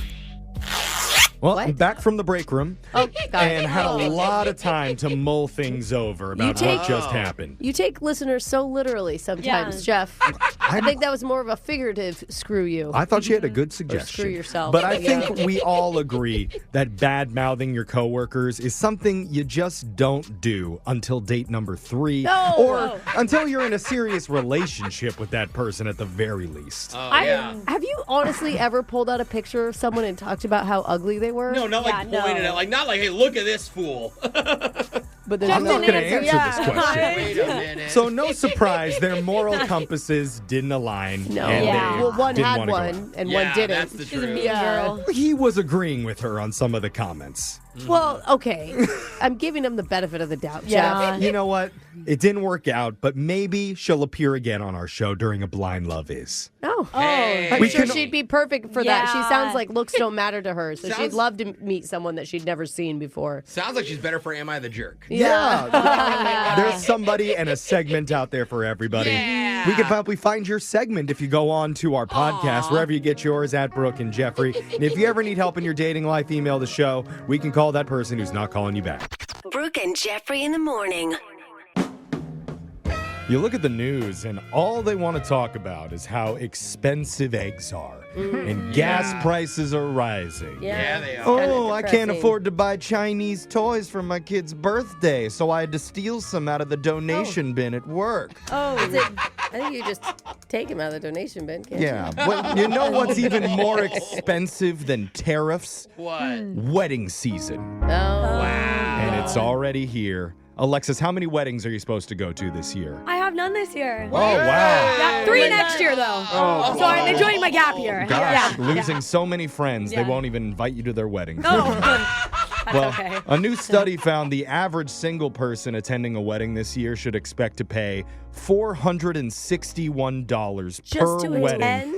Well, I'm back from the break room got and it. had a lot of time to mull things over about what just happened. You take listeners so literally sometimes, Jeff. I think that was more of a figurative screw you. I thought you had a good suggestion. screw yourself. But I think we all agree that bad-mouthing your coworkers is something you just don't do until date number 3 or until you're in a serious relationship with that person at the very least. Have you honestly ever pulled out a picture of someone and talked about how ugly they were? No, not like pointing at, not like, hey, look at this fool. But I'm not going to answer this question. Wait a minute. So no surprise, their moral compasses didn't align. No. And they Well, one didn't had wanna go one, out. and one didn't. That's the She's a truth. mean girl. He was agreeing with her on some of the comments. Well, okay. I'm giving him the benefit of the doubt, Yeah. Jeff. You know what? It didn't work out, but maybe she'll appear again on our show during a Blind Love Is. Oh. Hey. I'm We sure can- she'd be perfect for that. She Yeah. sounds like looks don't matter to her, so she'd Sounds- love to meet someone that she'd never seen before. Sounds like she's better for Am I the Jerk? Yeah. There's somebody and a segment out there for everybody. Yeah. We can probably find your segment if you go on to our podcast, wherever you get yours, at Brooke and Jeffrey. And if you ever need help in your dating life, email the show. We can call that person who's not calling you back. Brooke and Jeffrey in the morning. You look at the news, and all they want to talk about is how expensive eggs are. And gas prices are rising. Yeah, they are. Oh, I can't afford to buy Chinese toys for my kid's birthday, so I had to steal some out of the donation bin at work. Oh, is it? I think you just take him out of the donation bin, can't Yeah, but you know what's even more expensive than tariffs? What? Wedding season. you? Oh. And it's already here. Alexis, how many weddings are you supposed to go to this year? I have none this year. Oh, wow. Yeah, 3 next year, though. Oh. So I'm enjoying my gap year. Gosh, Yeah. losing so many friends, they Yeah. won't even invite you to their weddings. Oh, that's Well, okay. a new study found the average single person attending a wedding this year should expect to pay $461 Just per to wedding. attend?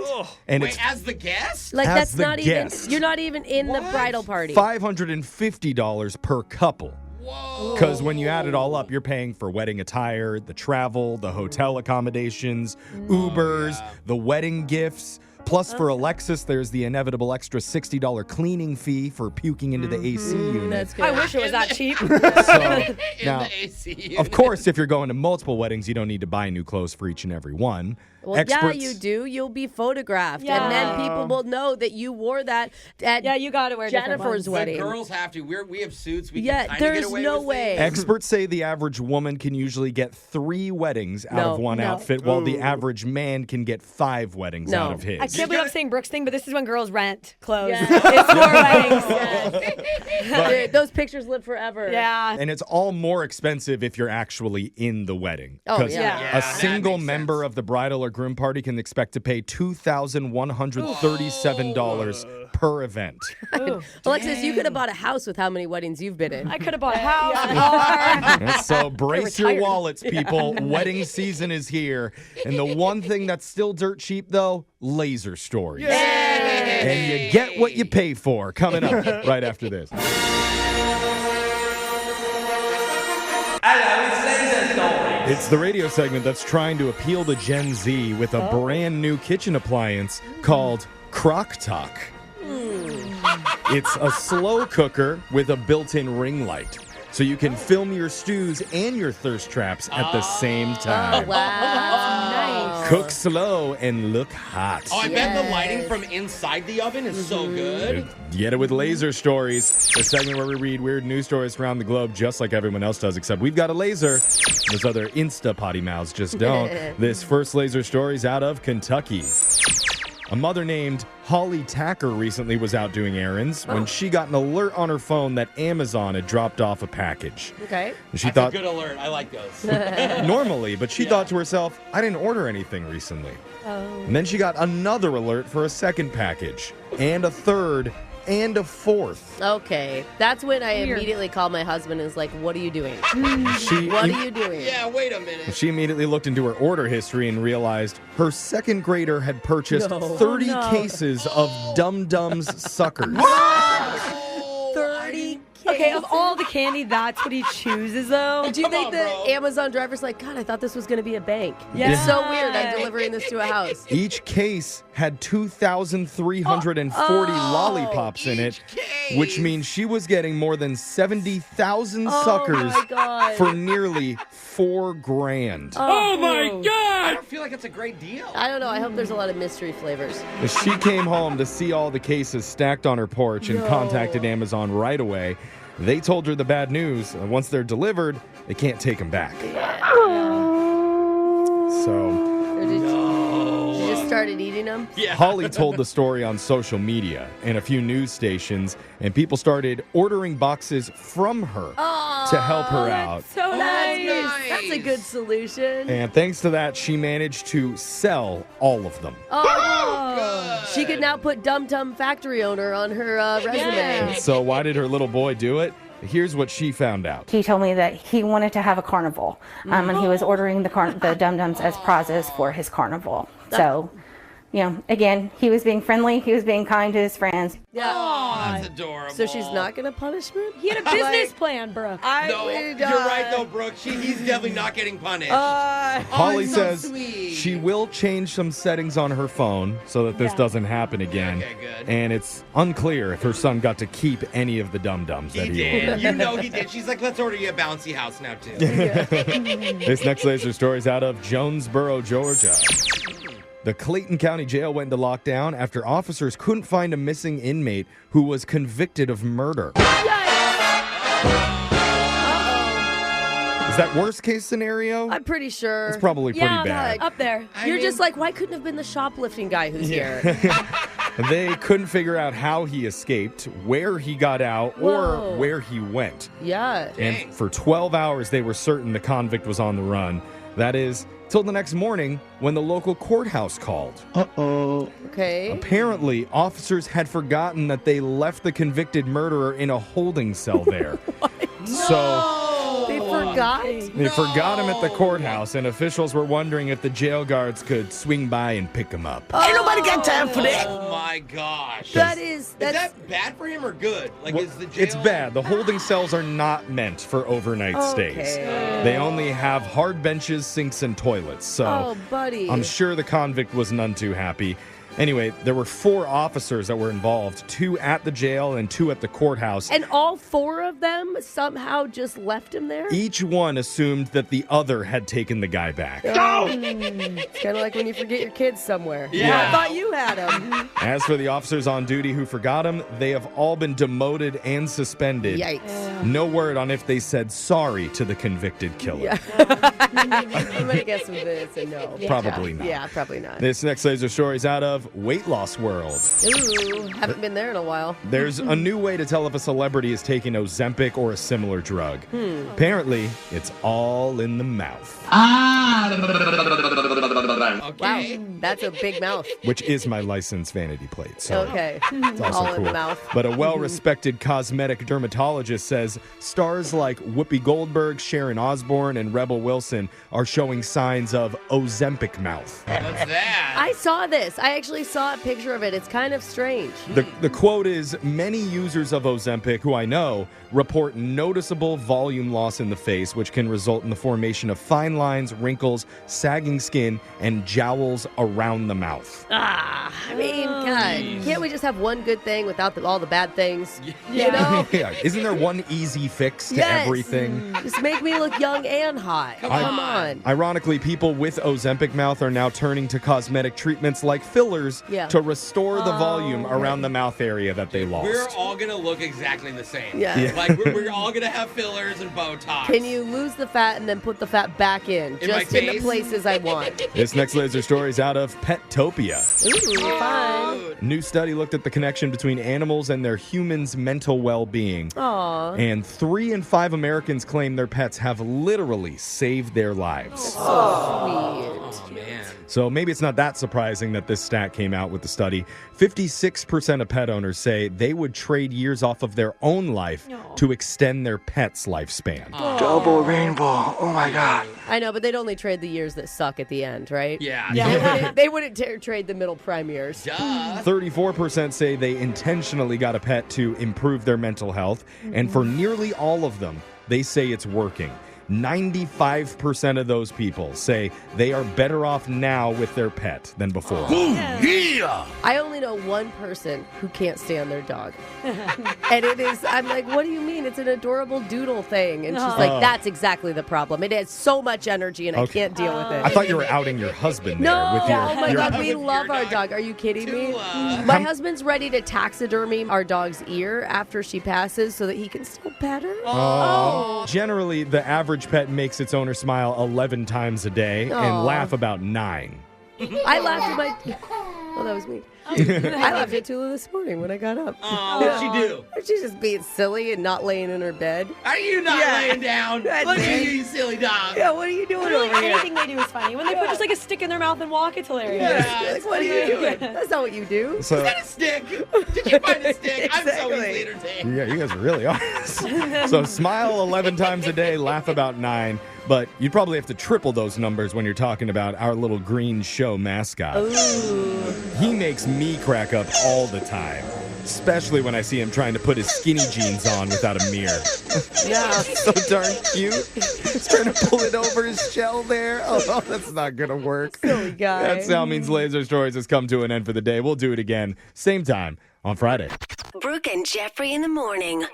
And Wait, it's as the guest? Like As that's the not guest. even. You're not even in the bridal party. $550 per couple. Whoa. Because when you add it all up, you're paying for wedding attire, the travel, the hotel accommodations, Ubers, the wedding gifts. Plus, for Alexis, there's the inevitable extra $60 cleaning fee for puking into the AC unit. That's good. I wish it was that cheap. So, In now, the AC unit. of course, if you're going to multiple weddings, you don't need to buy new clothes for each and every one. Well, Experts, yeah, you do. You'll be photographed, Yeah. and then people will know that you wore that at Yeah, you got to wear different Jennifer's ones. wedding. The girls have to. We have suits. We Yeah, can kinda there's get away no with way. things. Experts say the average woman can usually get 3 weddings out of one outfit, while the average man can get 5 weddings out of his. I can't believe I'm saying Brooke's thing, but this is when girls rent clothes. It's for weddings. Dude, those pictures live forever. Yeah. And it's all more expensive if you're actually in the wedding. Oh, 'Cause yeah. Yeah, a that single makes member of the bridal or groom party can expect to pay $2,137 per event. Alexis, you could have bought a house with how many weddings you've been in. I could have bought a house, a car. So brace your retired. wallets, people. Wedding season is here. And the one thing that's still dirt cheap, though, laser stories. And you get what you pay for. Coming up right after this. It's the radio segment that's trying to appeal to Gen Z with a brand new kitchen appliance called Crock Talk. It's a slow cooker with a built-in ring light, so you can film your stews and your thirst traps at the same time. Oh, wow. Nice. Cook slow and look hot. Oh, I bet the lighting from inside the oven is so good. Get it with Laser Stories, the segment where we read weird news stories around the globe just like everyone else does, except we've got a laser. Those other Insta potty mouths just don't. This first Laser Story's out of Kentucky. A mother named Holly Tacker recently was out doing errands when she got an alert on her phone that Amazon had dropped off a package. Okay. And she That's a good alert. I like those. normally, but she thought to herself, I didn't order anything recently. And then she got another alert for a second package, and a third, and a fourth. Okay. That's when I immediately call my husband and is like, what are you doing? What are you doing? Yeah, wait a minute. She immediately looked into her order history and realized her second grader had purchased 30 cases of Dum Dums suckers. 30 Okay, of all the candy, that's what he chooses, though. Do you think the Amazon driver's like, God, I thought this was going to be a bank? Yeah. It's so weird. I'm delivering this to a house. Each case had 2,340 lollipops in it, which means she was getting more than 70,000 suckers for nearly $4,000. Oh my God! I don't feel like it's a great deal. I don't know. I hope there's a lot of mystery flavors. She came home to see all the cases stacked on her porch and contacted Amazon right away. They told her the bad news. Once they're delivered, they can't take them back. So... You just started eating them? Yeah. Holly told the story on social media and a few news stations, and people started ordering boxes from her to help her out. So nice. That's a good solution. And thanks to that, she managed to sell all of them. She could now put Dum Dum factory owner on her resume. So why did her little boy do it? Here's what she found out. He told me that he wanted to have a carnival, and he was ordering the Dum Dums as prizes for his carnival. So, again, he was being friendly. He was being kind to his friends. Yeah. That's adorable. So she's not going to punish me? He had a business plan, Brooke. No, you're right, though, Brooke. He's definitely not getting punished. Holly so says sweet. she will change some settings on her phone so that this doesn't happen again. Okay, good. And it's unclear if her son got to keep any of the Dum Dums that he ordered. You know he did. She's like, let's order you a bouncy house now, too. This next laser story is out of Jonesboro, Georgia. The Clayton County Jail went into lockdown after officers couldn't find a missing inmate who was convicted of murder. Is that worst case scenario? I'm pretty sure. It's probably pretty bad. Up there. You're just like, why couldn't have been the shoplifting guy who's here? They couldn't figure out how he escaped, where he got out, or where he went. Yeah. And for 12 hours, they were certain the convict was on the run. That is, till the next morning when the local courthouse called. Okay. Apparently, officers had forgotten that they left the convicted murderer in a holding cell there. So they forgot? They forgot him at the courthouse, and officials were wondering if the jail guards could swing by and pick him up. Ain't nobody got time for that. Oh my gosh. Is that bad for him or good? Like, is the jail... It's bad. The holding cells are not meant for overnight stays. They only have hard benches, sinks, and toilets. So buddy. I'm sure the convict was none too happy. Anyway, there were 4 officers that were involved, 2 at the jail and 2 at the courthouse. And all 4 of them somehow just left him there? Each one assumed that the other had taken the guy back. It's kind of like when you forget your kids somewhere. Yeah. I thought you had them. As for the officers on duty who forgot him, they have all been demoted and suspended. Yikes. No word on if they said sorry to the convicted killer. Yeah. I'm going to guess it's a no. Probably not. Yeah, probably not. This next laser story is out of Weight Loss World. Ooh, haven't been there in a while. There's a new way to tell if a celebrity is taking Ozempic or a similar drug. Apparently, it's all in the mouth. Wow, Wow, that's a big mouth. which is my license vanity plate. So Okay. it's also All cool. in the mouth. But a well-respected cosmetic dermatologist says stars like Whoopi Goldberg, Sharon Osbourne, and Rebel Wilson are showing signs of Ozempic mouth. What's that? I saw this. I actually saw a picture of it. It's kind of strange. The quote is, many users of Ozempic, who I know, report noticeable volume loss in the face, which can result in the formation of fine lines, wrinkles, sagging skin, and jowls around the mouth. I mean, God, can't we just have one good thing without all the bad things? You know? Yeah. Isn't there one easy fix to Yes. everything? Just make me look young and hot. Come on. Ironically, people with Ozempic mouth are now turning to cosmetic treatments like fillers to restore the volume around the mouth area that they lost. We're all going to look exactly the same. Yeah. Like, we're all going to have fillers and Botox. Can you lose the fat and then put the fat back in? In my Just in the face? places I want. This next laser story is out of Petopia. Ooh, fun. New study looked at the connection between animals and their humans' mental well-being. Aw. And 3 in 5 Americans claim their pets have literally saved their lives. Sweet. Oh, man. So maybe it's not that surprising that this stat came out with the study. 56% of pet owners say they would trade years off of their own life to extend their pet's lifespan. Double rainbow. Oh my God. I know, but they'd only trade the years that suck at the end, right? Yeah. They wouldn't trade the middle prime years. 34% say they intentionally got a pet to improve their mental health. And for nearly all of them, they say it's working. 95% of those people say they are better off now with their pet than before. I only know one person who can't stand their dog. And I'm like, what do you mean? It's an adorable doodle thing. And she's like, that's exactly the problem. It has so much energy and I can't deal with it. I thought you were outing your husband there. No, With your, oh my your- God, we love our dog. Are you kidding me? My husband's ready to taxidermy our dog's ear after she passes so that he can still pet her. Oh. Generally, the average pet makes its owner smile 11 times a day Aw. and laugh about 9. I laughed at my... Oh, that was me. I laughed at Tula this morning when I got up. Oh, what'd she do? She's just being silly and not laying in her bed. Are you not laying down? That's Look at it. you, you silly dog. Yeah, what are you doing Literally over here? anything they do is funny. When they put just like a stick in their mouth and walk, it's hilarious. Yeah, Like, what are you doing? That's not what you do. Is that a stick? Did you find a stick? I'm so easily entertained. Yeah, you guys really are. So smile 11 times a day, laugh about 9. But you'd probably have to triple those numbers when you're talking about our little green show mascot. Ooh. He makes me crack up all the time, especially when I see him trying to put his skinny jeans on without a mirror. Yeah. So darn cute. He's trying to pull it over his shell there. Oh, that's not going to work. Silly guy. That sound means Laser Stories has come to an end for the day. We'll do it again, same time on Friday. Brooke and Jeffrey in the morning.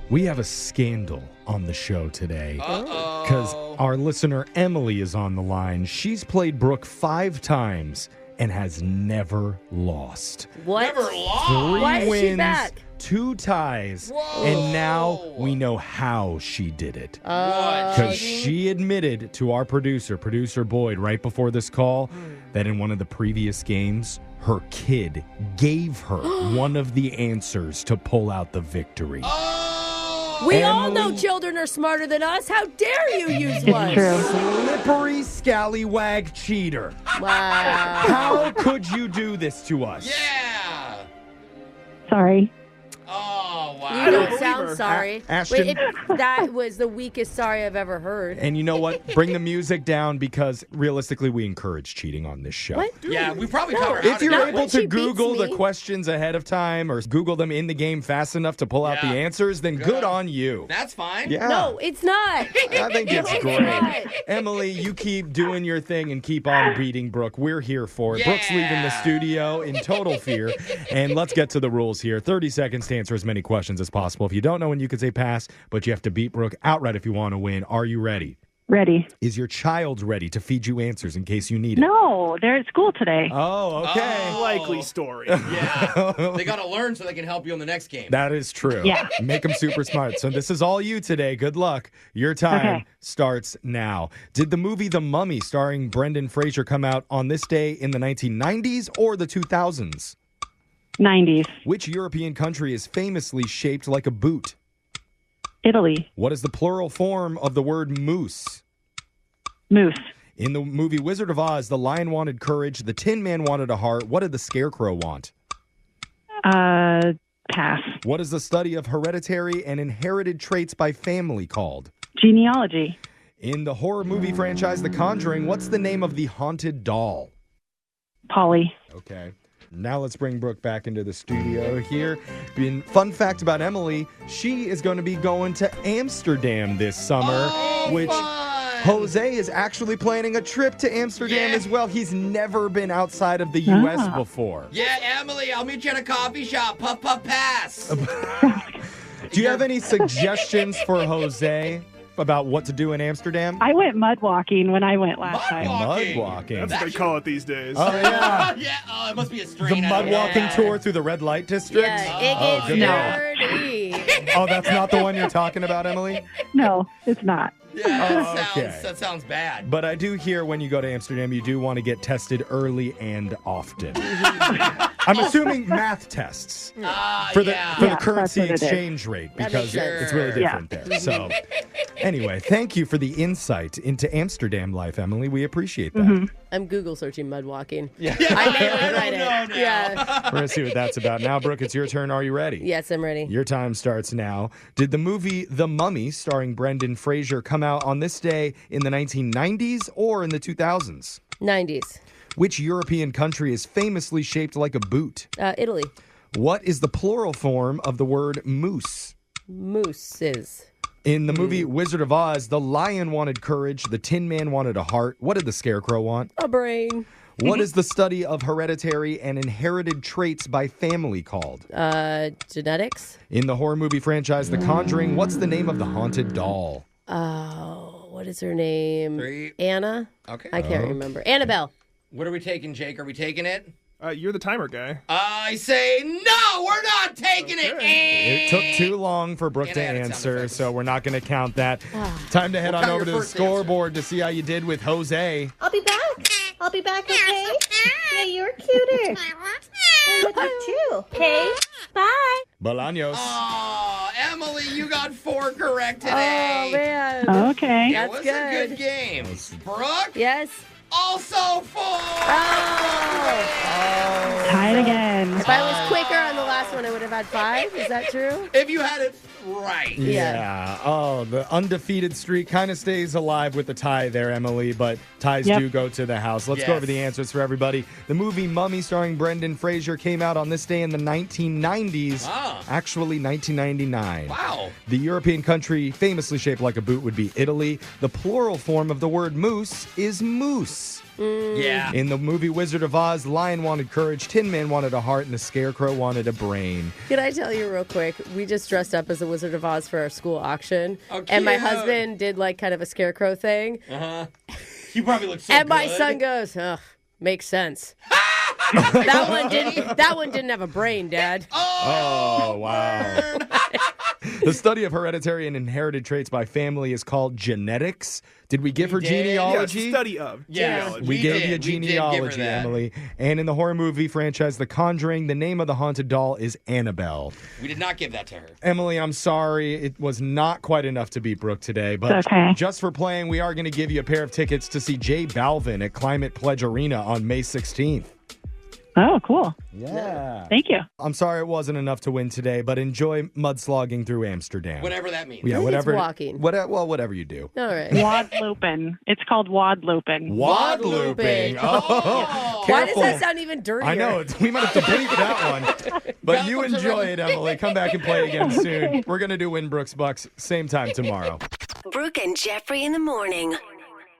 We have a scandal on the show today. Uh-oh. Because our listener Emily is on the line. She's played Brooke 5 times and has never lost. What? Never lost. 3 Why is she wins, back? 2 ties. Whoa. And now we know how she did it. What? Because she admitted to our producer Boyd, right before this call, that in one of the previous games, her kid gave her one of the answers to pull out the victory. We all Emily- know children are smarter than us. How dare you use one? Slippery scallywag cheater. Wow. How could you do this to us? Yeah. Sorry. Oh, wow. You don't believe sound her. sorry. Ashton- Wait, that was the weakest sorry I've ever heard. And you know what? Bring the music down because realistically, we encourage cheating on this show. What? Yeah, we probably taught her If how to you're do Not it. able when to she beats Google the me. questions ahead of time or Google them in the game fast enough to pull out the Yeah. answers, then good on you. That's fine. Yeah. No, it's not. I think it's It's great. not. Emily, you keep doing your thing and keep on beating Brooke. We're here for it. Brooke's leaving the Yeah. studio in total fear. And let's get to the rules here. 30 seconds to answer as many questions as possible. If you don't know when you could say pass, but you have to beat Brooke outright if you want to win. Are you ready? Ready. Is your child ready to feed you answers in case you need it? No, they're at school today. Oh, okay. Oh. Likely story. Yeah. They got to learn so they can help you in the next game. That is true. Yeah. Make them super smart. So this is all you today. Good luck. Your time Okay. starts now. Did the movie The Mummy starring Brendan Fraser come out on this day in the 1990s or the 2000s? 90s. Which European country is famously shaped like a boot? Italy. What is the plural form of the word moose? Moose. In the movie Wizard of Oz, the lion wanted courage, the Tin Man wanted a heart. What did the scarecrow want? Pass. What is the study of hereditary and inherited traits by family called? Genealogy. In the horror movie franchise The Conjuring, what's the name of the haunted doll? Polly. Okay. Now let's bring Brooke back into the studio here. Fun fact about Emily, she is going to be going to Amsterdam this summer, which Jose is actually planning a trip to Amsterdam as well. He's never been outside of the U.S. before. Yeah, Emily, I'll meet you at a coffee shop. Puff, puff, pass. Do you have any suggestions for Jose about what to do in Amsterdam? I went mud walking when I went last time. Mud walking. That's what they call it these days. Oh, yeah. Yeah, it must be a strain. The mud walking tour through the red light district? Yeah, it gets dirty. Oh, that's not the one you're talking about, Emily? No, it's not. Yeah, okay. that sounds bad. But I do hear when you go to Amsterdam, you do want to get tested early and often. I'm assuming math tests for the currency exchange rate because it's really different there. So anyway, thank you for the insight into Amsterdam life, Emily. We appreciate that. I'm Google searching mud walking. Yeah. I never tried it. Yeah. We're going to see what that's about. Now, Brooke, it's your turn. Are you ready? Yes, I'm ready. Your time starts now. Did the movie The Mummy, starring Brendan Fraser, come out on this day in the 1990s or in the 2000s? 90s. Which European country is famously shaped like a boot? Italy. What is the plural form of the word moose? Mooses. In the movie Wizard of Oz, the lion wanted courage, the Tin Man wanted a heart. What did the scarecrow want? A brain. What is the study of hereditary and inherited traits by family called? Genetics. In the horror movie franchise The Conjuring, what's the name of the haunted doll? Oh, what is her name? 3. Anna? Okay. I can't remember. Annabelle. What are we taking, Jake? Are we taking it? You're the timer guy. I say no, we're not taking it. It took too long for Brooke to answer, so we're not going to count that. Time to head on over to the scoreboard to see how you did with Jose. I'll be back. I'll be back, okay? Yeah, you're cuter. I love you too. Okay? Bye. Bolaños. Oh, Emily, you got 4 correct today. Oh, man. Okay. It was a good game. Brooke? Yes. Also 4. Tied again. If I was quicker on the last one, I would have had 5. Is that true? If you had it right. Yeah. Oh, the undefeated streak kind of stays alive with the tie there, Emily, but ties do go to the house. Let's go over the answers for everybody. The movie Mummy starring Brendan Fraser came out on this day in the 1990s. Actually, 1999. Wow. The European country famously shaped like a boot would be Italy. The plural form of the word moose is moose. Yeah. In the movie Wizard of Oz, the lion wanted courage, Tin Man wanted a heart, and the scarecrow wanted a brain. Can I tell you real quick? We just dressed up as the Wizard of Oz for our school auction. Oh, and my cute. husband did like kind of a scarecrow thing. You probably look so and good. my son goes, ugh, makes sense. That one didn't have a brain, Dad. Oh, wow. The study of hereditary and inherited traits by family is called genetics. Did we give her genealogy? Yes, study of genealogy. We gave you a genealogy, Emily. And in the horror movie franchise The Conjuring, the name of the haunted doll is Annabelle. We did not give that to her. Emily, I'm sorry. It was not quite enough to beat Brooke today. But just for playing, we are going to give you a pair of tickets to see J Balvin at Climate Pledge Arena on May 16th. Oh, cool. Yeah. Thank you. I'm sorry it wasn't enough to win today, but enjoy mudslogging through Amsterdam. Whatever that means. Yeah, whatever. Walking. Whatever you do. All right. Wad looping. It's called wad looping. Wad looping. Oh, why does that sound even dirtier? I know. We might have to bleep that one. But you enjoy it, Emily. Come back and play again soon. We're going to do Win Brooks Bucks same time tomorrow. Brooke and Jeffrey in the morning.